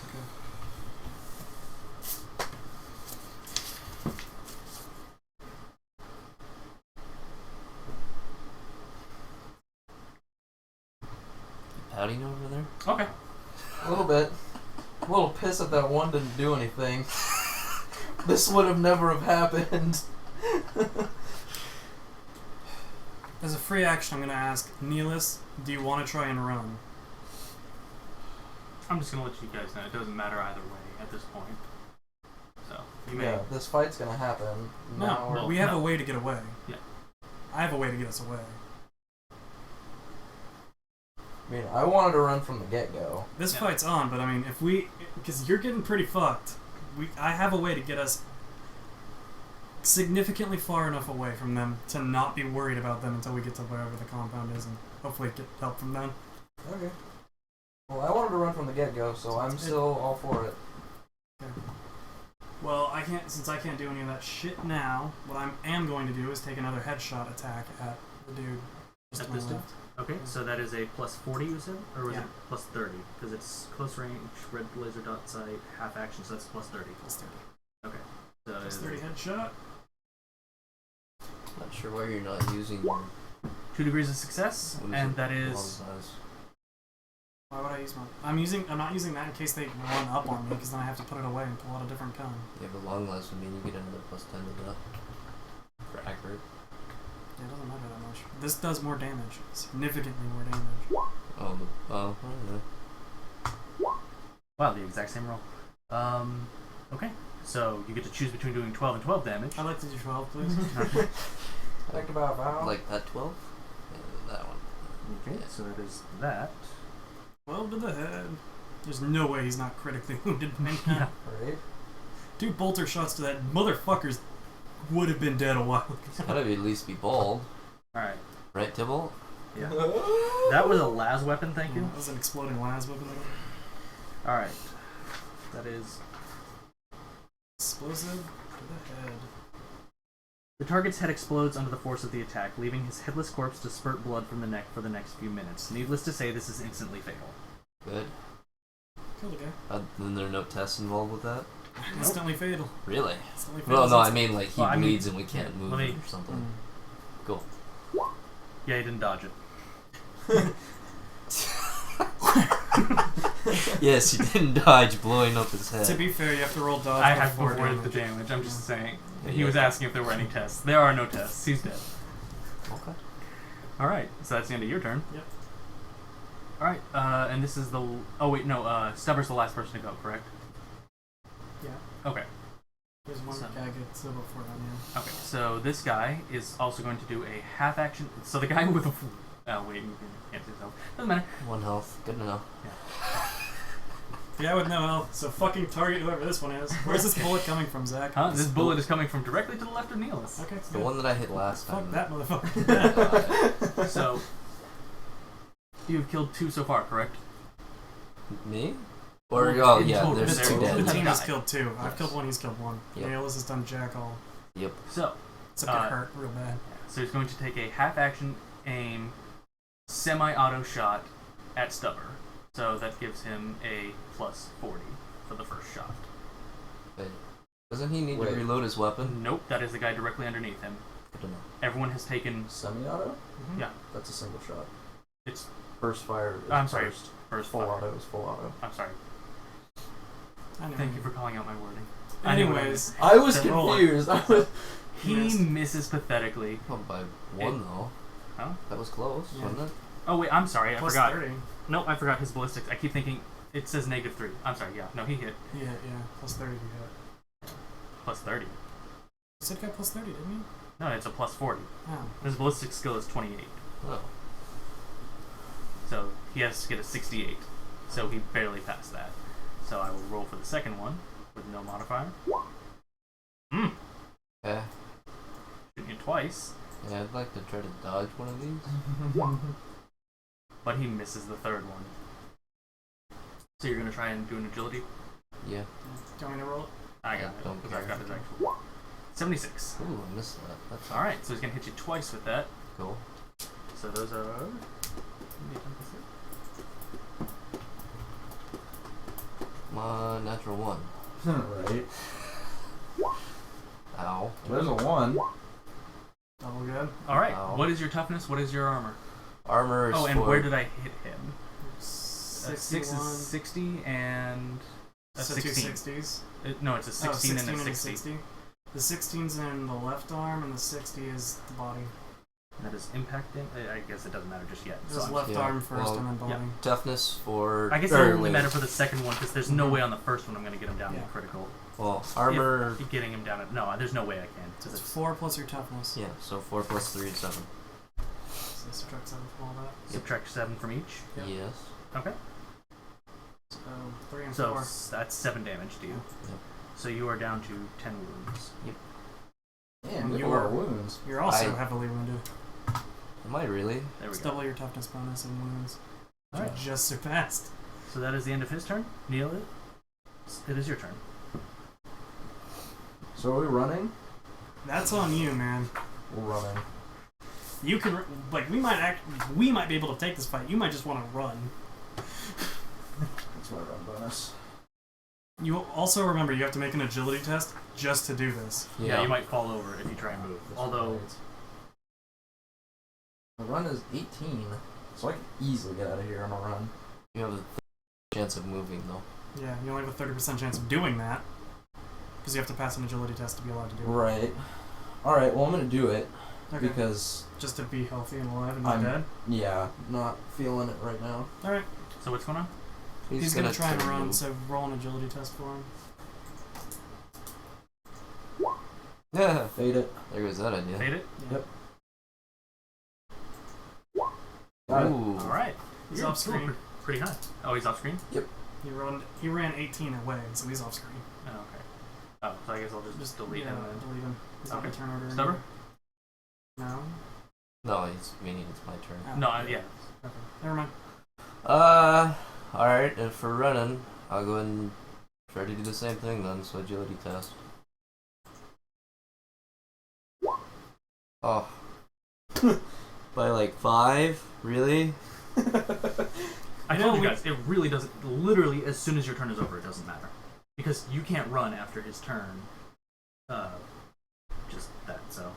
Okay. Pouting over there? okay. A little bit. A little pissed that that one didn't do anything. This would have never have happened. As a free action, I'm going to ask, Neelis, do you want to try and run? I'm just gonna let you guys know. It doesn't matter either way at this point. So you may. Yeah, this fight's gonna happen. Now No, we're- we have a way to get away. Yeah. I have a way to get us away. I mean, I wanted to run from the get-go. This Yeah. fight's on, but I mean, if we... Because you're getting pretty fucked. I have a way to get us significantly far enough away from them to not be worried about them until we get to wherever the compound is and hopefully get help from them. Okay. Well, I wanted to run from the get-go, so I'm still all for it. Okay. Well, since I can't do any of that shit now, what I am going to do is take another headshot attack at the dude just At to my this dude? left. Okay, so that is a plus 40, you said? Or was Yeah. it plus 30? Because it's close range, red laser dot sight, half action, so that's plus 30. Plus 30. Okay. So Plus 30 headshot. Not sure why you're not using your 2 degrees of success, what is and it? that long is... size. Why would I use my... I'm not using that in case they run up on me, because then I have to put it away and pull out a different gun. Yeah, but long last would mean you get another plus 10 to that. For accurate. Yeah, it doesn't matter that much. This does more damage. Significantly more damage. Oh, I don't know. Wow, the exact same roll. Okay. So you get to choose between doing 12 and 12 damage. I'd like to do 12, please. Think about Val. Like that 12? Yeah, that one. Okay, so that is that. 12 to the head. There's no way he's not critically wounded by now. Yeah. Right? 2 bolter shots to that motherfuckers would have been dead a while ago. It's gotta be at least be bald. Alright. Right, Tybalt? Yeah. That was a las weapon, thank you. That was an exploding las weapon. Alright. That is... Explosive to the head. The target's head explodes under the force of the attack, leaving his headless corpse to spurt blood from the neck for the next few minutes. Needless to say, this is instantly fatal. Good. Killed a guy. Then there are no tests involved with that? Instantly fatal. Really? Instantly fatal. Well, no, I mean like he Well, I mean- bleeds and we can't move let me- or something. Mm. Cool. Yeah, he didn't dodge it. Yes, he didn't dodge blowing up his head. To be fair, you have to roll dodge. I have before avoided the damage. damage. I'm just saying. Yeah, He yeah. was asking if there were any tests. There are no tests. He's dead. Okay. Alright, so that's the end of your turn. Yep. Alright, and this is the... Oh, wait, no, Stubber's the last person to go, correct? Yeah. Okay. There's one So- guy gets before that, yeah. Okay, so this guy is also going to do a half action... So the guy with the... Oh, wait, you can't see so. Doesn't matter. 1 health. Good to know. The guy with no health, so fucking target whoever this one is. Where's this bullet coming from, Zach? Huh? This bullet is coming from directly to the left of Neelis. Okay, it's The good. one that I hit last Fuck time. that motherfucker. So, you've killed 2 so far, correct? Me? Or, Well, oh in yeah, total, there's there 2 you The go. dead. team has Died. killed 2. I've Yes. killed 1, he's killed 1. Yep. Nailus has done jack all. Yep. So, Except get hurt real bad. so he's going to take a half action aim, semi-auto shot at Stubber. So that gives him a plus 40 for the first shot. Good. Doesn't he need Wait. to reload his weapon? Nope, that is the guy directly underneath him. Good to know. Everyone has taken. Semi-auto? Yeah. That's a single shot. It's Burst fire is I'm sorry. first. first Full fire. auto is full auto. I'm sorry. I know. Thank you for calling out my wording. Anyways, I was Then roll it. confused. I was... He Missed. misses pathetically. Well, by one though. Huh? That was close, Yeah. wasn't it? Oh wait, I'm sorry. I plus forgot. 30. Nope, I forgot his ballistics. I keep thinking it says -3. I'm sorry. Yeah, no, he hit Yeah, plus 30 you hit. plus 30. You said got plus 30, didn't you? No, it's a plus 40. Oh. His ballistic skill is 28, Oh. so he has to get a 68. So he barely passed that. So I will roll for the second one with no modifier. Yeah. Shooting it twice, Yeah, I'd like to try to dodge one of these. but he misses the third one. So you're gonna try and do an agility? Yeah. Do you want me to roll it? I Yeah, got it. don't Because I care. got his actual 76. Ooh, I missed that. That's All right, so he's gonna hit you twice with that. cool. So those are. Natural one. right. Ow. There's a 1. Double good. All right. Ow. What is your toughness? What is your armor? Armor is Oh, and for- where did I hit him? 61. 6 is 60 and a So 16. 2 60s. No, it's a 16, Oh, and a 60. 60. The 16's in the left arm, and the 60 is the body. That is impacting. I guess it doesn't matter just yet. Just I'm- left yeah, arm first, well, and then body. yeah. toughness for. I guess or it'll only wait. matter for the second one because there's no way on the first one I'm going to get him down Yeah. to critical. Well, armor. If getting him down at no, there's no way I can. So 'cause it's it's 4 plus your toughness. Yeah, so 4 plus 3 is 7. So subtract 7 from all that. subtract 7 from each. Yep. Yes. Okay. So 3 and So 4. that's 7 damage to you. Yep. So you are down to 10 wounds. And You you are are- wounds. You're also I- heavily wounded. Am I really? There we It's go. double your toughness bonus and wounds. Which Alright. you just surpassed. So that is the end of his turn. Neil, it is your turn. So are we running? That's on you, man. We're running. You can we might be able to take this fight. You might just want to run. That's my run bonus. You also remember you have to make an agility test just to do this. Yeah, you might fall over if you try and move. That's Although, right. The run is 18, so I can easily get out of here on a run. You have a chance of moving though. Yeah, you only have a 30% chance of doing that. Because you have to pass an agility test to be allowed to do it. Right. Alright, well I'm gonna do it Okay. because, Just to be healthy and alive and not I'm- dead. yeah, not feeling it right now. Alright. so what's going on? He's gonna try and turn run, you. so roll an agility test for him. Yeah. Fade it. There goes that idea. Fade it. Yeah. Yep. Got it. Ooh. All right. He's You're off still screen. Pretty high. Oh, he's off screen. He ran 18 away, so he's off screen. Oh, okay. Oh, so I guess I'll just delete him then. Delete him. He's not Okay. in turn order. Stubber? No. No, it's meaning it's my turn. Oh. No, yeah. Okay. Never mind. Alright, and for running, I'll go ahead and try to do the same thing then, so agility test. Oh. By like 5? Really? I You know, told you we- guys, it really doesn't. Literally, as soon as your turn is over, it doesn't matter because you can't run after his turn. Just that. So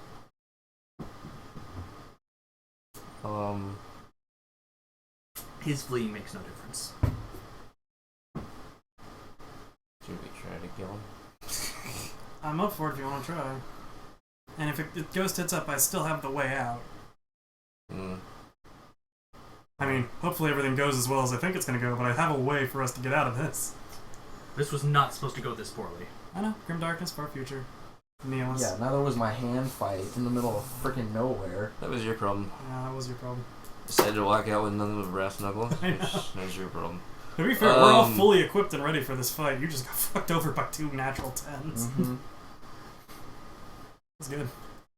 his fleeing makes no difference. Should we try to kill him? I'm up for it if you want to try. And if it goes tits up, I still have the way out. I mean, hopefully everything goes as well as I think it's going to go, but I have a way for us to get out of this. This was not supposed to go this poorly. I know. Grim Darkness, Far Future. Nihilus. Yeah, now there was my hand fight in the middle of freaking nowhere. That was your problem. Yeah, that was your problem. Decided to walk out with nothing but brass knuckles? I know. That was your problem. To be fair, we're all Um, fully equipped and ready for this fight. You just got fucked over by 2 natural 10s. Mm-hmm. That's good.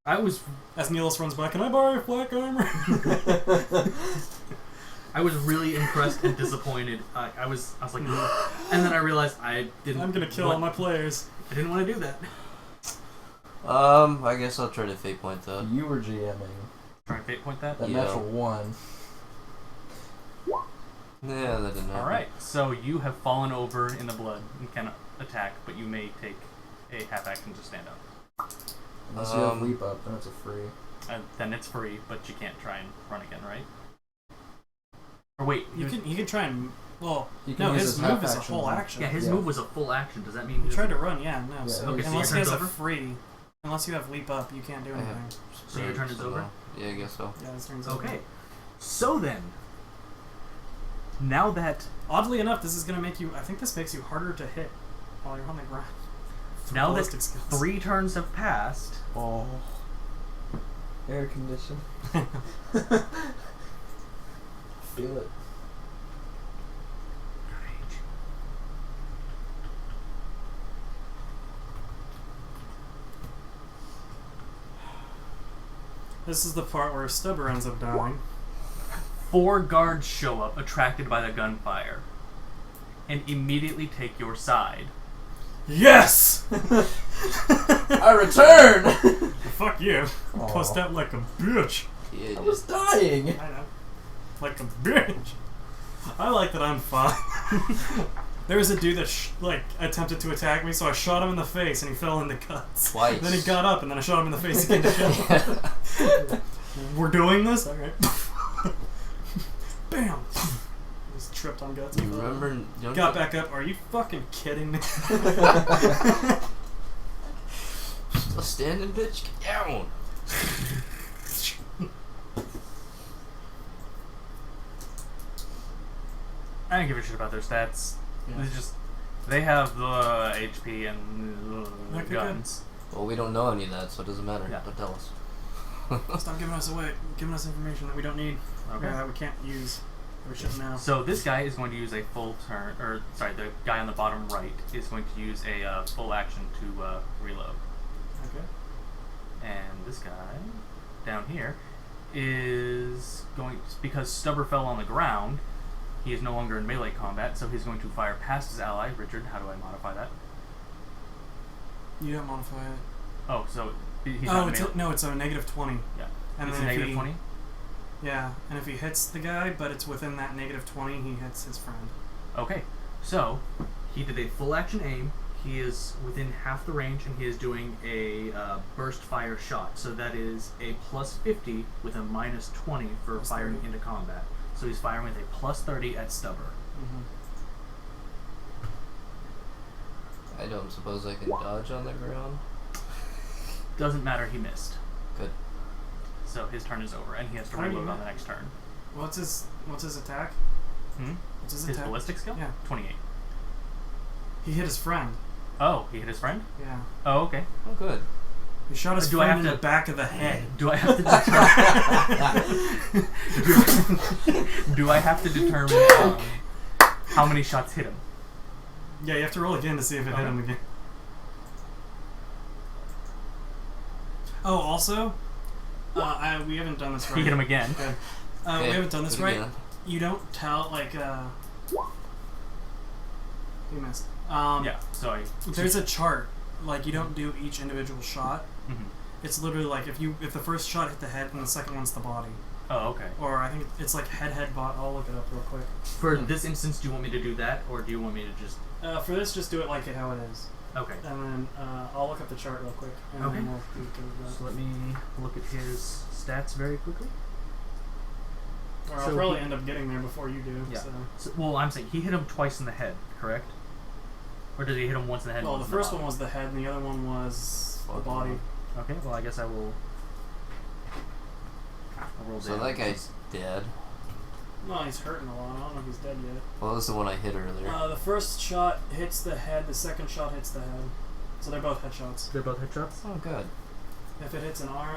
I was As Nihilus runs by, can I borrow your black armor? I was really impressed and disappointed. I was like, and then I realized I didn't. I'm gonna kill all my players. I didn't want to do that. I guess I'll try to fate point that. You were GMing. Try and fate point that. That Yeah. natural 1. Yeah, that didn't happen. All right. So you have fallen over in the blood and cannot attack, but you may take a half action to stand up. Unless you have leap up, then it's a free. Then it's free, but you can't try and run again, right? Or wait, You can try and no, use his his move half is a action whole then. action. yeah, his move was a full action. Does that mean He tried to run, yeah, no. Yeah, So okay, so unless your he has turn's a over? free, unless you have leap up, you can't do I have anything. So your turn is over? Yeah, I guess so. Yeah, his turn's over. Okay. So then, now that Oddly enough, this is gonna make you. I think this makes you harder to hit while you're on the ground. now that Ballistic skills. 3 turns have passed, Oh. Air condition. Feel it. This is the part where Stubber ends up dying. 4 guards show up, attracted by the gunfire, and immediately take your side. Yes! I return! Fuck you. Aw. Post out like a bitch. Yeah, I was dying! I know. Like a bitch. I like that I'm fine. There was a dude that attempted to attack me, so I shot him in the face and he fell in the guts. Twice. Then he got up and then I shot him in the face again to kill him. We're doing this? Alright. Bam! Just tripped on guts. You remember? Got back up. Are you fucking kidding me? Still standing, bitch? Get down! I don't give a shit about their stats. Yeah. It's just they have the HP and Okay, guns. Well, we don't know any of that, so it doesn't matter. Yeah. Don't tell us. Stop giving us away. Giving us information that we don't need. Okay. That we can't use. We shouldn't know. So this guy is going to use a full turn, or sorry, the guy on the bottom right is going to use a full action to reload. Okay. And this guy down here is going, because Stubber fell on the ground, he is no longer in melee combat, so he's going to fire past his ally. Richard, how do I modify that? You don't modify it. Oh, so he's Oh, not it's melee. no, it's a negative 20. Yeah. And It's then a if negative he, 20? Yeah, and if he hits the guy, but it's within that negative 20, he hits his friend. Okay, so he did a full action aim. He is within half the range, and he is doing a burst fire shot. So that is a plus 50 with a minus 20 for Plus firing 30. into combat. So he's firing with a plus 30 at Stubber. I don't suppose I can dodge on the ground. Doesn't matter, he missed. Good. So his turn is over, and he has to How do you reload on miss? the next turn. What's his attack? Hmm? What's his His attack? ballistic skill? Yeah. 28. He hit his friend. Oh, he hit his friend? Yeah. Oh, okay. Oh, good. He shot his Do I friend have in to- the back of the head. Do I have to determine? do I have to determine how many shots hit him? Yeah, you have to roll again to see if it hit Okay. him again. Oh, also, we haven't done this right. He hit him again. Good. We Okay, haven't done this do it right. again. You don't tell, you missed. Yeah. So I. There's a chart. Like, you don't do each individual shot. Mhm. It's literally like if the first shot hit the head, and the second one's the body. Oh, okay. Or I think it's like head bot. I'll look it up real quick. For this instance, do you want me to do that, or do you want me to just? For this, just do it like how it is. Okay. And then I'll look up the chart real quick. And Okay. then we'll do that. So let me look at his stats very quickly. Or I'll So probably he- end up getting there before you do. Yeah. So. Well, I'm saying he hit him twice in the head, correct? Or did he hit him once in the head? Well, and the once in first body? one was the head, and the other one was the Fuck. body. Okay. Well, I guess I will. I'll roll So damage. that guy's dead. No, he's hurting a lot. I don't know if he's dead yet. Well, this is the one I hit earlier. The first shot hits the head. The second shot hits the head. So they're both headshots. They're both headshots. Oh, good. If it hits an arm,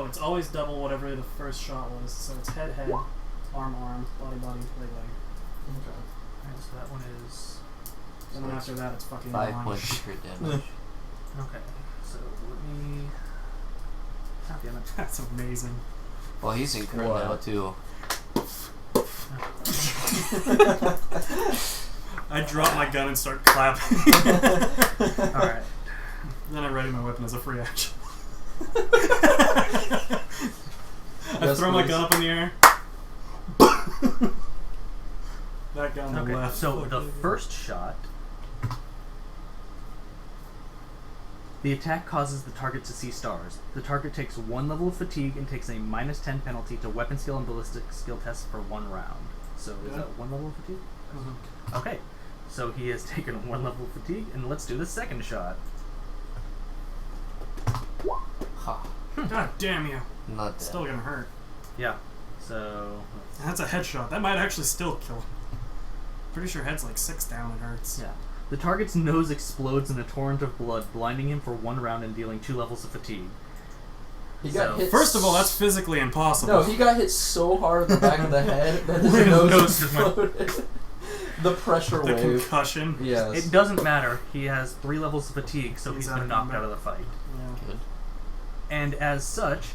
it's always double whatever the first shot was. So it's head, arm, body, leg. Okay. Alright, so that one is. And then after that, it's fucking 5 nine. points of crit damage. Okay. So let me. God damn it. That's amazing. Well, he's in crit What? now, too. I drop my gun and start clapping. Alright. Then I ready my weapon as a free action. I Yes, throw my please. gun up in the air. That guy on the Okay. left. So the fucking- first shot The attack causes the target to see stars. The target takes 1 level of fatigue and takes a -10 penalty to weapon skill and ballistic skill tests for 1 round. So is that 1 level of fatigue? Mm-hmm. Okay. So he has taken 1 level of fatigue, and let's do the second shot. Ha. God damn you. Not dead. Still gonna hurt. Yeah. So That's a headshot. That might actually still kill him. Pretty sure head's like 6 down and hurts. yeah. The target's nose explodes in a torrent of blood, blinding him for 1 round and dealing 2 levels of fatigue. He got hit. First of all, that's physically impossible. No, he got hit so hard in the back of the head that his nose exploded. The pressure the wave. concussion. Yes. It doesn't matter. He has 3 levels of fatigue, so He's he's out been of knocked combat. out of the fight. Yeah. Good. And as such,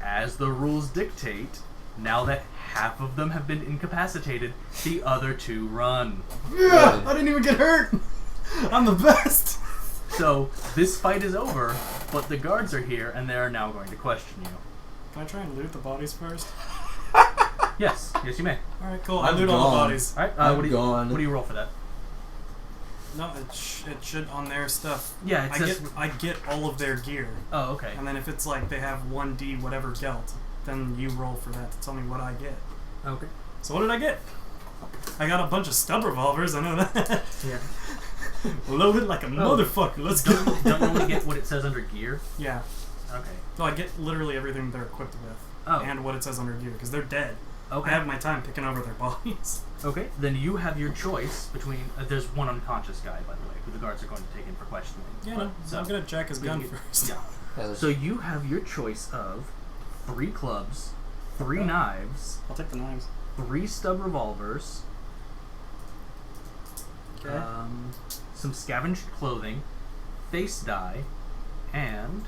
as the rules dictate, now that half of them have been incapacitated, the other 2 run. Yeah, I didn't even get hurt. I'm the best. So this fight is over, but the guards are here, and they are now going to question you. Can I try and loot the bodies first? Yes, yes, you may. All right, cool. I'm I loot all the gone. bodies. All right, I'm what do you roll for that? No, it should on their stuff. Yeah, it says. I get all of their gear, Oh, okay. and then if it's like they have 1D whatever gelt, then you roll for that to tell me what I get. Okay. So what did I get? I got a bunch of stub revolvers. I know that. Yeah. Loaded like a motherfucker. Let's go. Don't you only get what it says under gear? Yeah. Okay. No, I get literally everything they're equipped with, Oh. and what it says under gear because they're dead. Okay. I have my time picking over their bodies. Okay, then you have your choice between. There's one unconscious guy, by the way, who the guards are going to take in for questioning. Yeah, But- no. so I'm gonna jack his we gun can get- first. Yeah. Yeah, there's- So you have your choice of 3 clubs, 3 knives, I'll take the knives. 3 stub revolvers, Okay. some scavenged clothing, face dye, and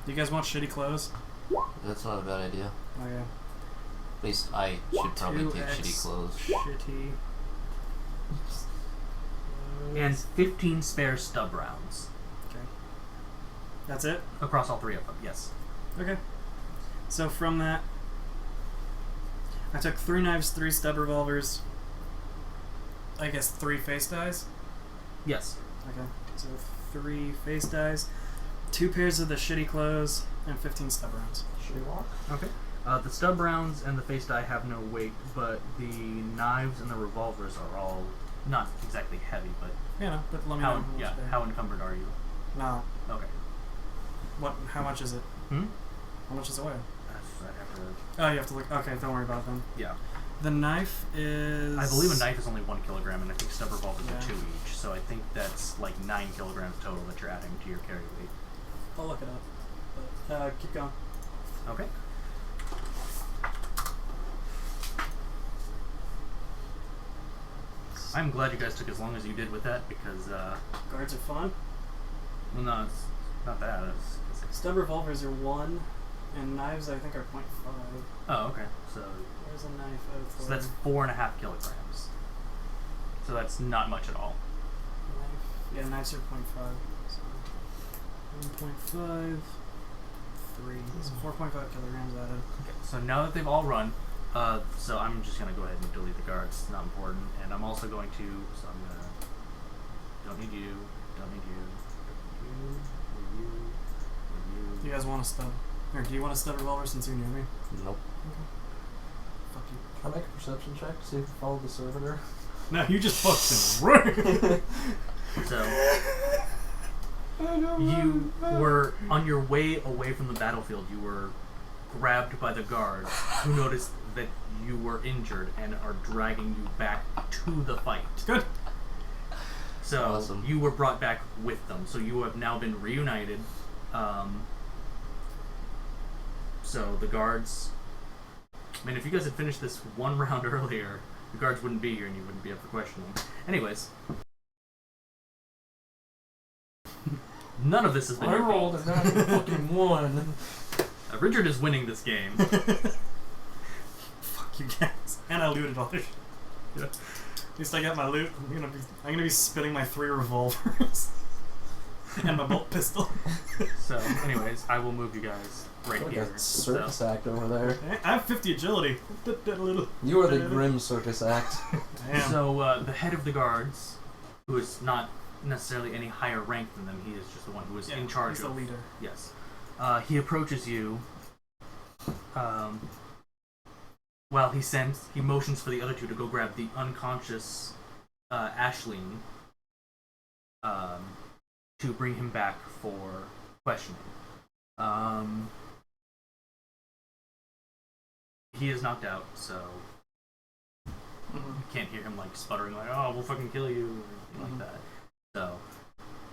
You guys want shitty clothes? That's not a bad idea. Oh yeah. At least I should probably take 2x shitty clothes. Shitty. and 15 spare stub rounds Okay. That's it? across all 3 of them. Yes. Okay. So from that, I took 3 knives, 3 stub revolvers, I guess 3 face dyes. Yes. Okay. So 3 face dyes, 2 pairs of the shitty clothes, and 15 stub rounds. Should we walk? Okay. The stub rounds and the face dye have no weight, but the knives and the revolvers are all not exactly heavy, but You know, but let me how know. much they- how encumbered are you? No. Okay. What? How much is it? Hmm. How much is it weigh? I'd have to. Oh, you have to look. Okay, don't worry about it then. Yeah. The knife is. I believe a knife is only 1 kilogram, and I think stub revolvers Yeah. are 2 each. So I think that's like 9 kilograms total that you're adding to your carry weight. I'll look it up. But, keep going. Okay. I'm glad you guys took as long as you did with that because, Guards are fun. well, no, it's not that. It's Stub revolvers are 1, and knives I think are 0.5. oh, okay. So Where's a knife? Oh, it's So that's 4.5 kilograms. So that's not much at all. Knife. Yeah, knives are 0.5. So 1.5, 3. So 4.5 kilograms added. Okay, so now that they've all run, so I'm just gonna go ahead and delete the guards. It's not important, and I'm also going to. So I'm gonna. Don't need you. Don't need you. You. Do you guys want a stub? Or do you want a stub revolver since you're near me? Nope. Fuck you. Can I make a perception check to see if we follow the servitor? No, you just fucking run. So you were on your way away from the battlefield. You were grabbed by the guards, who noticed that you were injured and are dragging you back to the fight. Good. So Awesome. you were brought back with them. So you have now been reunited. So the guards. I mean, if you guys had finished this 1 round earlier, the guards wouldn't be here and you wouldn't be up for questioning. Anyways. None of this has been I your rolled fault. a natural fucking 1. Richard is winning this game. Fuck you guys. And I looted all this shit. Yeah. At least I got my loot. I'm gonna be spinning my 3 revolvers. And my bolt pistol. So, anyways, I will move you guys right Like here. a circus act over there. I have 50 agility. You are the grim circus act. I am. So, the head of the guards who is not necessarily any higher rank than them. He is just the one who is in charge he's of... the leader. Yes. He approaches you. Well, he motions for the other two to go grab the unconscious Ashleen to bring him back for questioning. He is knocked out, so you can't hear him like sputtering like, "Oh, we'll fucking kill you," or anything like that. So,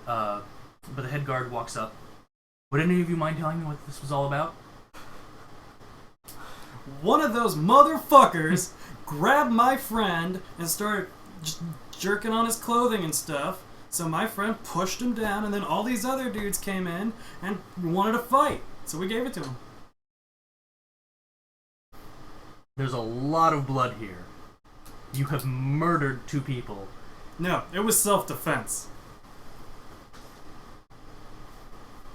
but the head guard walks up. Would any of you mind telling me what this was all about? One of those motherfuckers grabbed my friend and started just jerking on his clothing and stuff. So my friend pushed him down, and then all these other dudes came in and wanted to fight. So we gave it to him. There's a lot of blood here. You have murdered 2 people. No, it was self-defense.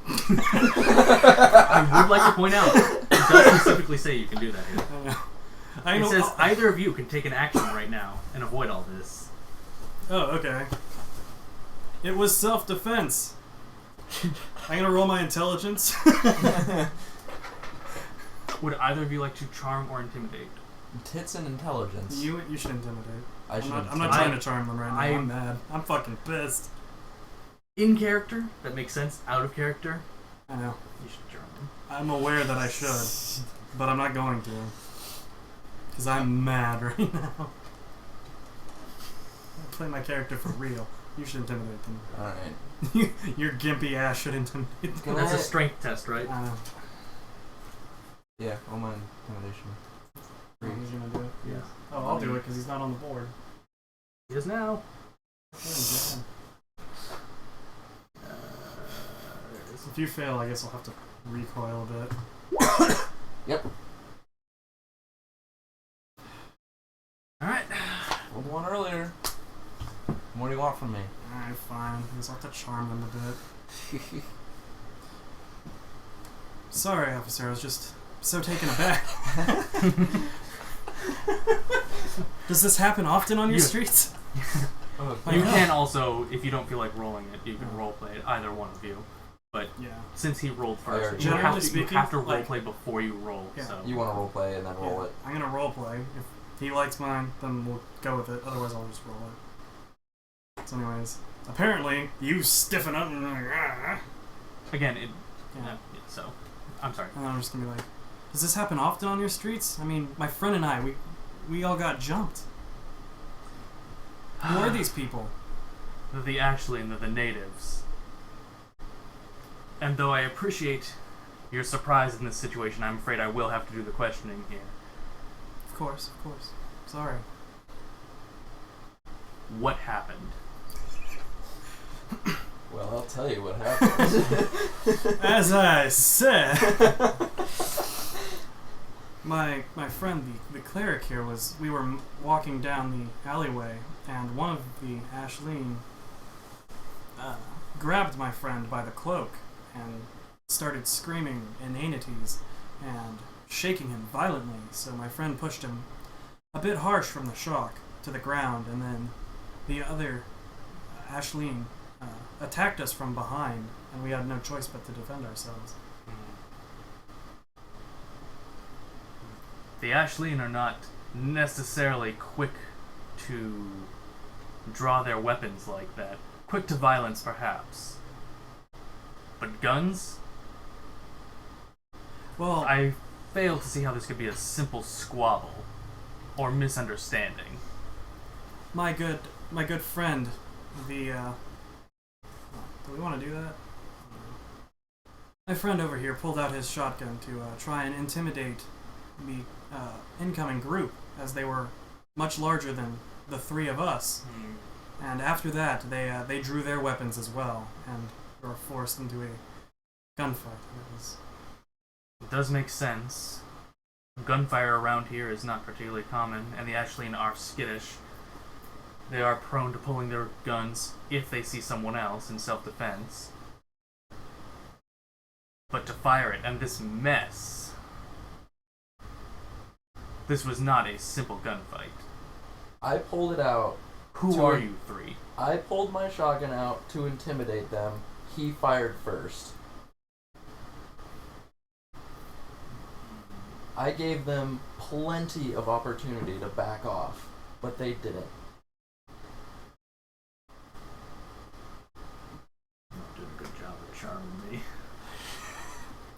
I would like to point out, it does specifically say you can do that here. I know. It says either of you can take an action right now and avoid all this. Oh, okay. It was self-defense. I'm gonna roll my intelligence. Would either of you like to charm or intimidate? Tits and intelligence. You should intimidate. I'm I'm not trying to charm them right now. I'm mad. I'm fucking pissed. In character, that makes sense. Out of character, I know. you should charm them. I'm aware that I should, but I'm not going to. Because I'm mad right now. I play my character for real. You should intimidate them. Alright. Your gimpy ass should intimidate them. That's a strength test, right? I know. Yeah, roll my intimidation. Who's gonna do it? Yeah. Oh, I'll do it because he's not on the board. He is now. If you fail, I guess I'll have to recoil a bit. Yep. Alright. Rolled one earlier. What do you want from me? Alright, fine. I guess I'll have to charm them a bit. Sorry, officer. I was just so taken aback. Does this happen often on your streets? You can also, if you don't feel like rolling it, you can roleplay it, either one of you. But Yeah. since he rolled first, you Generally have to speaking, roleplay like- before you roll. Yeah. So You want to roleplay and then roll Yeah. it. I'm gonna roleplay. If he likes mine, then we'll go with it. Otherwise, I'll just roll it. So, anyways, apparently you stiffen up and like, ah. again, it. Yeah. So, I'm sorry. And I'm just gonna be like, does this happen often on your streets? I mean, my friend and I, we all got jumped. Who are these people? The Ashleen, the natives. And though I appreciate your surprise in this situation, I'm afraid I will have to do the questioning here. Of course. Sorry. What happened? Well, I'll tell you what happened. As I said, my friend, the cleric here, we were walking down the alleyway, and one of the Ashleen grabbed my friend by the cloak and started screaming inanities and shaking him violently. So my friend pushed him a bit harsh from the shock to the ground, and then the other Ashleen attacked us from behind, and we had no choice but to defend ourselves. The Ashleen are not necessarily quick to draw their weapons like that. Quick to violence, perhaps. But guns? Well, I fail to see how this could be a simple squabble or misunderstanding. my good friend, the do we want to do that? My friend over here pulled out his shotgun to try and intimidate the incoming group, as they were much larger than the 3 of us. And after that, they drew their weapons as well, and were forced into a gunfight. It does make sense. Gunfire around here is not particularly common, and the Ashleen are skittish. They are prone to pulling their guns if they see someone else in self-defense. But to fire it, and this mess... This was not a simple gunfight. I pulled it out Who are you three? I pulled my shotgun out to intimidate them. He fired first. I gave them plenty of opportunity to back off, but they didn't. You did a good job of charming me.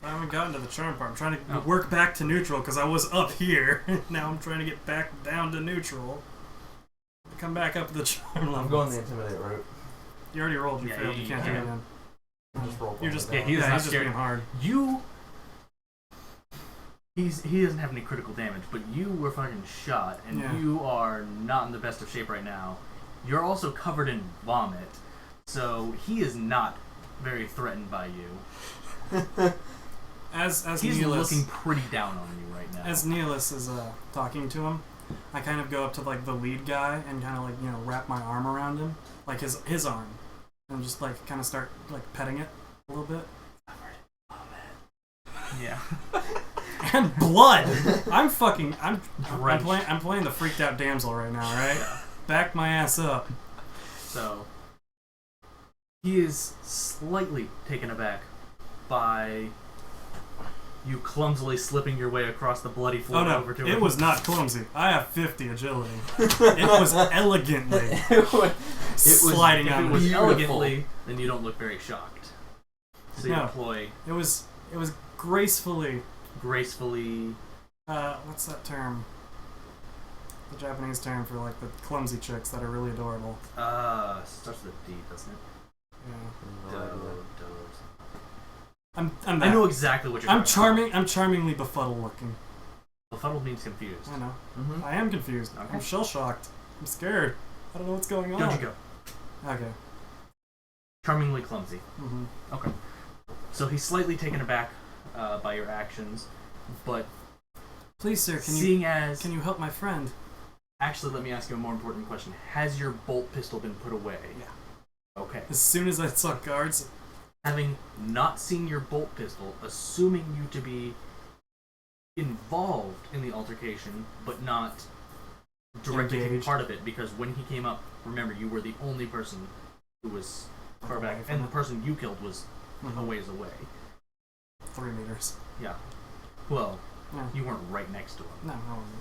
I haven't gotten to the charm part. I'm trying to work back to neutral because I was up here. Now I'm trying to get back down to neutral. Come back up to the charm level. I'm going the intimidate route. You already rolled. You Yeah, failed. You can't do it again. Just roll. You're just Yeah, he's not just scared. being hard. He doesn't have any critical damage, but you were fucking shot, and you are not in the best of shape right now. You're also covered in vomit, so he is not very threatened by you. As He's Neelis, looking pretty down on you right now. as Neelis is talking to him, I kind of go up to like the lead guy and kind of like wrap my arm around him, like his arm, and just like kind of start like petting it a little bit. Yeah. And blood. I'm Drenched. playing the freaked out damsel right now, right? Yeah. Back my ass up. So he is slightly taken aback by you clumsily slipping your way across the bloody floor Oh no, over to him. it was not clumsy. I have 50 agility. It was elegantly sliding If on it me. was Beautiful. elegantly, then you don't look very shocked. So you No. deploy It was gracefully. gracefully. What's that term? The Japanese term for like the clumsy chicks that are really adorable. Starts with a D, doesn't it? Yeah. No idea. I'm I that. know exactly what you're I'm talking charming. I'm charmingly befuddled looking. about. Befuddled means confused. I know. Mm-hmm. I am confused. Okay. I'm shell shocked. I'm scared. I don't know what's going on. Don't you go. Okay. Charmingly clumsy. Mm-hmm. Okay. So he's slightly taken aback by your actions, but Please, sir, seeing as... can you help my friend? Actually, let me ask you a more important question. Has your bolt pistol been put away? Yeah. Okay. As soon as I saw guards, Having not seen your bolt pistol, assuming you to be involved in the altercation, but not directly taking Engaged. part of it, because when he came up, remember, you were the only person who was far back, away from and the it. person you killed was a ways away. 3 meters. Yeah. Well, No. you weren't right next to him. No.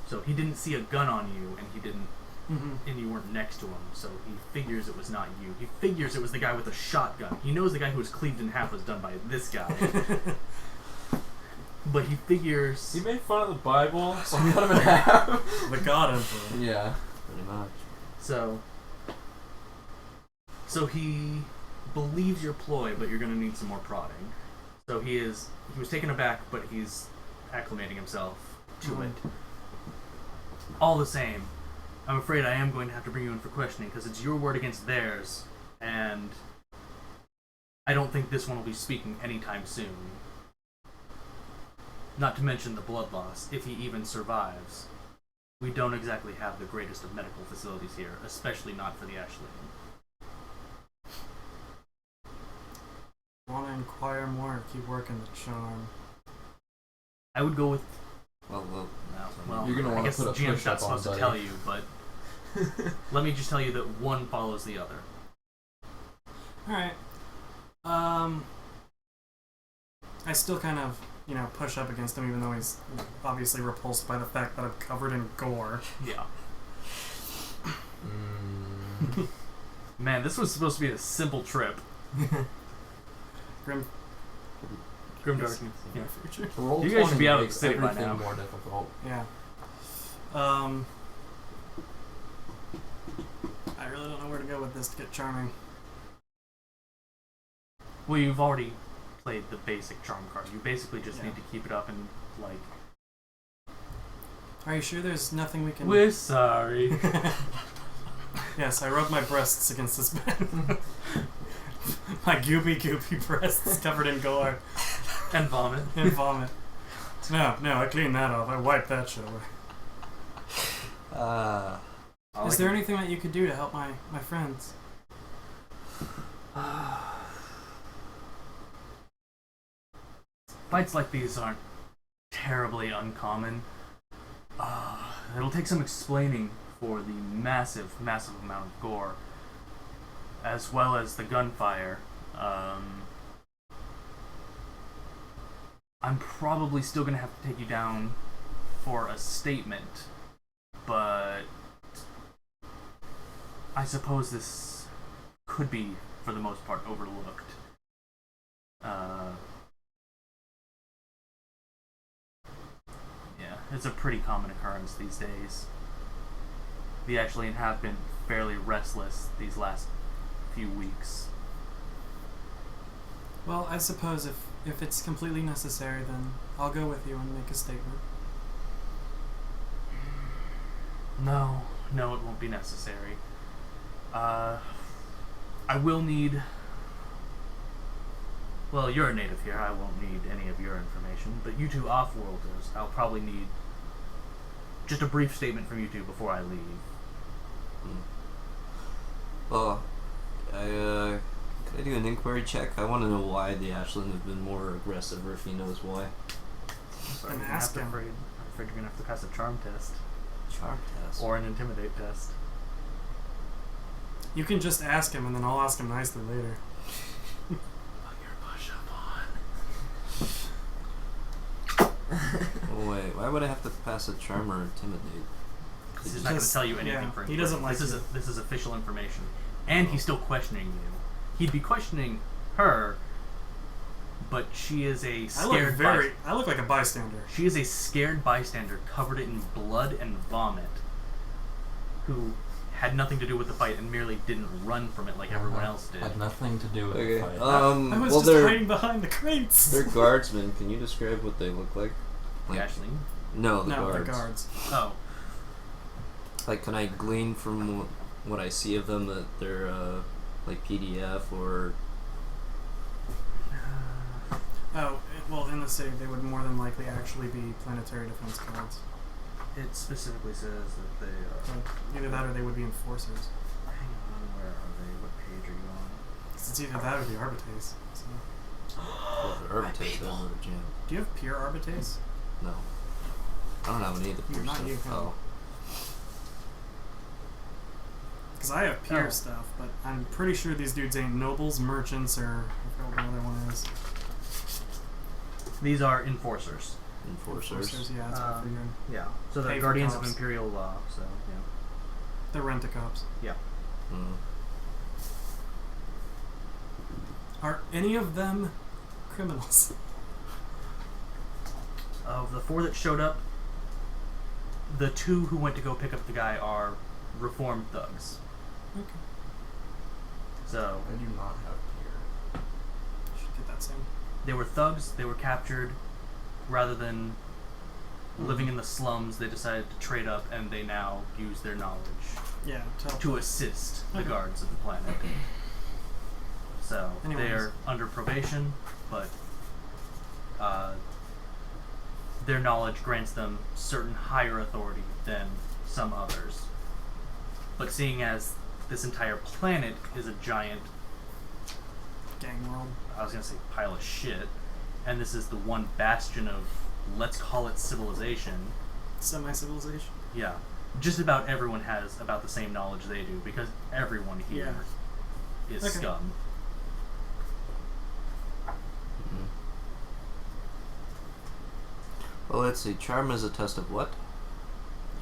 So he didn't see a gun on you, and he didn't, Mm-hmm. and you weren't next to him. So he figures it was not you. He figures it was the guy with the shotgun. He knows the guy who was cleaved in half was done by this guy. But he figures. He made fun of the Bible, so I cut him in half. The God Emperor. Yeah. Pretty much. So he believes your ploy, but you're gonna need some more prodding. So he was taken aback, but he's acclimating himself to it. All the same, I'm afraid I am going to have to bring you in for questioning because it's your word against theirs, and I don't think this one will be speaking anytime soon. Not to mention the blood loss, if he even survives. We don't exactly have the greatest of medical facilities here, especially not for the Ashleyan. Want to inquire more or keep working the charm? I would go with. Well, Well, You're gonna I wanna guess put the a GM's push-up not on, supposed to buddy. tell you, but let me just tell you that one follows the other. Alright. I still kind of, push up against him even though he's obviously repulsed by the fact that I'm covered in gore. Yeah. Mm. Man, this was supposed to be a simple trip. Grim Grimdark. Yeah. future. Roll You guys should 20 be out of the makes city by everything now. more difficult. Yeah. I really don't know where to go with this to get charming. Well, you've already played the basic charm card. You basically just Yeah. need to keep it up and, like... Are you sure there's nothing we can... We're sorry. Yes, I rubbed my breasts against this bed. My goopy breasts covered in gore And vomit. and vomit. No, I cleaned that off. I wiped that shit away. Is there anything that you could do to help my friends? Fights like these aren't terribly uncommon. It'll take some explaining for the massive, massive amount of gore, as well as the gunfire. I'm probably still going to have to take you down for a statement, but I suppose this could be, for the most part, overlooked. Yeah, it's a pretty common occurrence these days. We actually have been fairly restless these last few weeks. Well, I suppose if it's completely necessary, then I'll go with you and make a statement. No, it won't be necessary. I will need... Well, you're a native here, I won't need any of your information, but you two off-worlders, I'll probably need just a brief statement from you two before I leave. Well, could I do an inquiry check? I want to know why the Ashland have been more aggressive, or if he knows why. And I'm ask him. afraid you're gonna have to pass a charm test. Charm test. Or an intimidate test. You can just ask him, and then I'll ask him nicely later. Put your push-up on. Oh, wait, why would I have to pass a charm or intimidate? He's not going to tell you anything yeah, for he doesn't like this. you. This is official information, and he's still questioning you. He'd be questioning her, but she is a scared. I look like a bystander. She is a scared bystander, covered in blood and vomit, who had nothing to do with the fight and merely didn't run from it like everyone else did. Had nothing to do with Okay, the fight. I was well, just hiding behind the crates. they're guardsmen. Can you describe what they look like? Actually, No, the no, guards. the guards. oh, Like, can I glean from what I see of them that they're, like PDF or... Oh, well, in the city, they would more than likely actually be planetary defense guards. it specifically says that they are. Either that or they would be enforcers. Hang on, where are they? What page are you on? 'Cause it's either that or the Arbites. So. Well, the Arbitrates don't go to jam. Do you have pure Arbites? No. I don't have any of the You're pure not stuff. you, huh? Oh. Because I have pure Oh. stuff, but I'm pretty sure these dudes ain't nobles, merchants, or I forgot what the other one is. These are enforcers. Enforcers. Yeah, that's what I figured. Yeah. So Pay they're for guardians of cops. imperial law. So yeah. They're rent-a-cops. Mm. Are any of them criminals? Of the 4 that showed up, the 2 who went to go pick up the guy are reformed thugs. Okay. So I do not have peer. Should get that same. they were thugs. They were captured. Rather than living in the slums, they decided to trade up, and they now use their knowledge Yeah, to assist the Okay. guards of the planet. So Anyways. they're under probation, but their knowledge grants them certain higher authority than some others. But seeing as this entire planet is a giant, gang world. I was gonna say pile of shit, and this is the one bastion of, let's call it civilization. Semi-civilization. Yeah, just about everyone has about the same knowledge they do, because everyone here is Okay. scum. Mhm. Well, let's see. Charm is a test of what?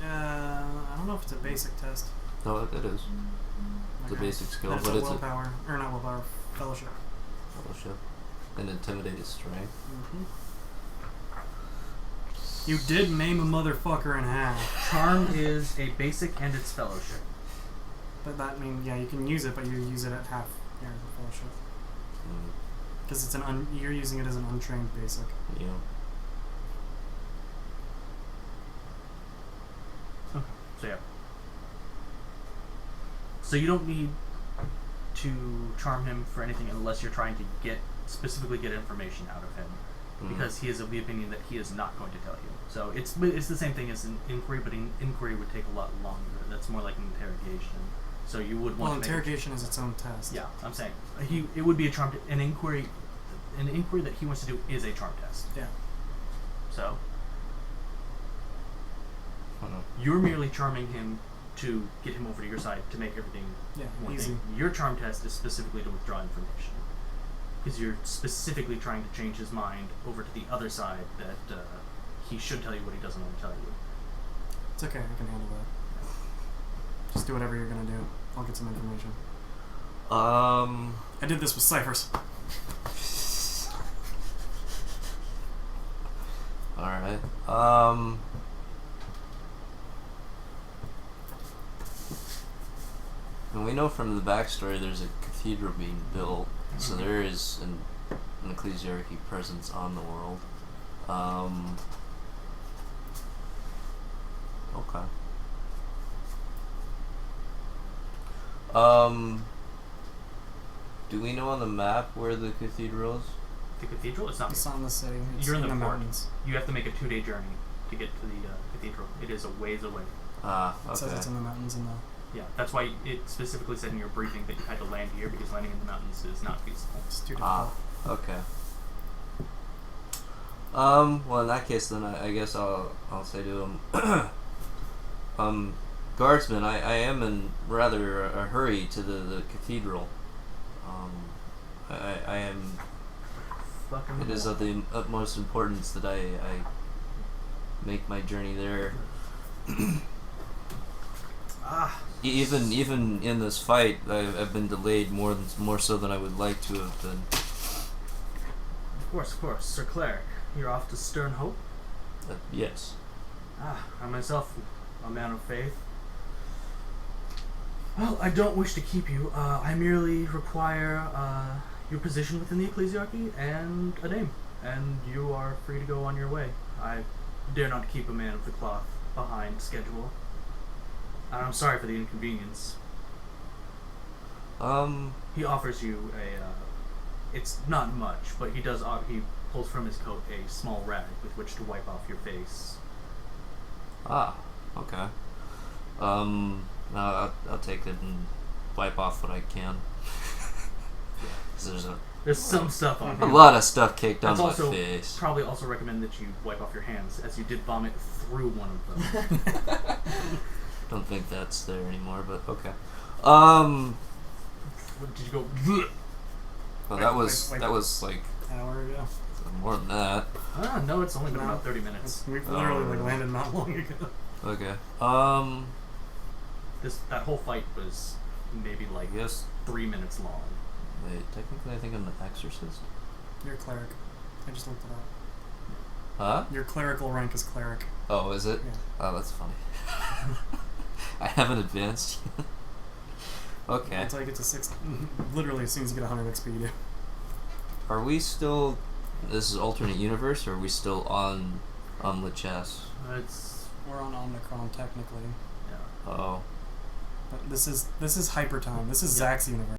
I don't know if it's a basic test. No, it is. It's a Okay. basic skill, Then it's but a it's a willpower, or not willpower, fellowship. fellowship. And intimidate is strength. Mm-hmm. You did maim a motherfucker in half. Charm is a basic and it's fellowship. But that means, yeah, you can use it, but you use it at half your fellowship. Mm. Because it's you're using it as an untrained basic. Yeah. So yeah. So you don't need to charm him for anything unless you're trying to specifically get information out of him, because he is of the opinion that he is not going to tell you. So it's the same thing as an inquiry, but an inquiry would take a lot longer. That's more like an interrogation. So you would want Well, to interrogation is its own test. Yeah, I'm saying it would be a charm. An inquiry that he wants to do is a charm test. Yeah. So you're merely charming him to get him over to your side to make everything Yeah, one easy. thing. Your charm test is specifically to withdraw information. Because you're specifically trying to change his mind over to the other side that he should tell you what he doesn't want to tell you. It's okay, I can handle that. Just do whatever you're gonna do. I'll get some information. I did this with ciphers. Alright. And we know from the backstory there's a cathedral being built, so there is an ecclesiarchy presence on the world. Okay. Do we know on the map where the cathedral is? The cathedral? It's not. It's not in the city. It's You're in the port. mountains. You have to make a 2-day journey to get to the cathedral. It is a ways away. Ah, It says it's okay. in the mountains in the... Yeah, that's why it specifically said in your briefing that you had to land here because landing in the mountains is not feasible. It's too difficult. Ah, okay. Well, in that case, then I guess I'll say to him, guardsman, I am in rather a hurry to the cathedral. I am. Fucking It is of the utmost importance that I make my journey there. Even in this fight, I've been delayed more so than I would like to have been. Of course, Sir Cleric. You're off to Stern Hope? Yes. I myself, a man of faith. Well, I don't wish to keep you. I merely require your position within the ecclesiarchy and a name, and you are free to go on your way. I dare not keep a man of the cloth behind schedule. And I'm sorry for the inconvenience. He offers you a, it's not much, but he does, he pulls from his coat a small rag with which to wipe off your face. Ah, okay. I'll take it and wipe off what I can. 'Cause There's some stuff on a him. lot of stuff caked on That's my also face. probably also recommend that you wipe off your hands, as you did vomit through one of them. Don't think that's there anymore, but okay. Did you go? Well, that was like An hour ago. more than that. No, it's only been No. about 30 minutes. We've literally landed not long ago. Okay. That whole fight was maybe like I guess. 3 minutes long. Wait, technically, I think I'm an exorcist. You're a cleric. I just looked it up. Huh? Your clerical rank is cleric. Oh, is it? Yeah. Oh, that's funny. I haven't advanced yet. Okay. Until you get to 6. Literally, as soon as you get 100 XP, you do. Are we still? This is alternate universe, or are we still on Lichess? We're on Omnicron, technically. Yeah. Oh. But this is hyper time. This is Zach's universe.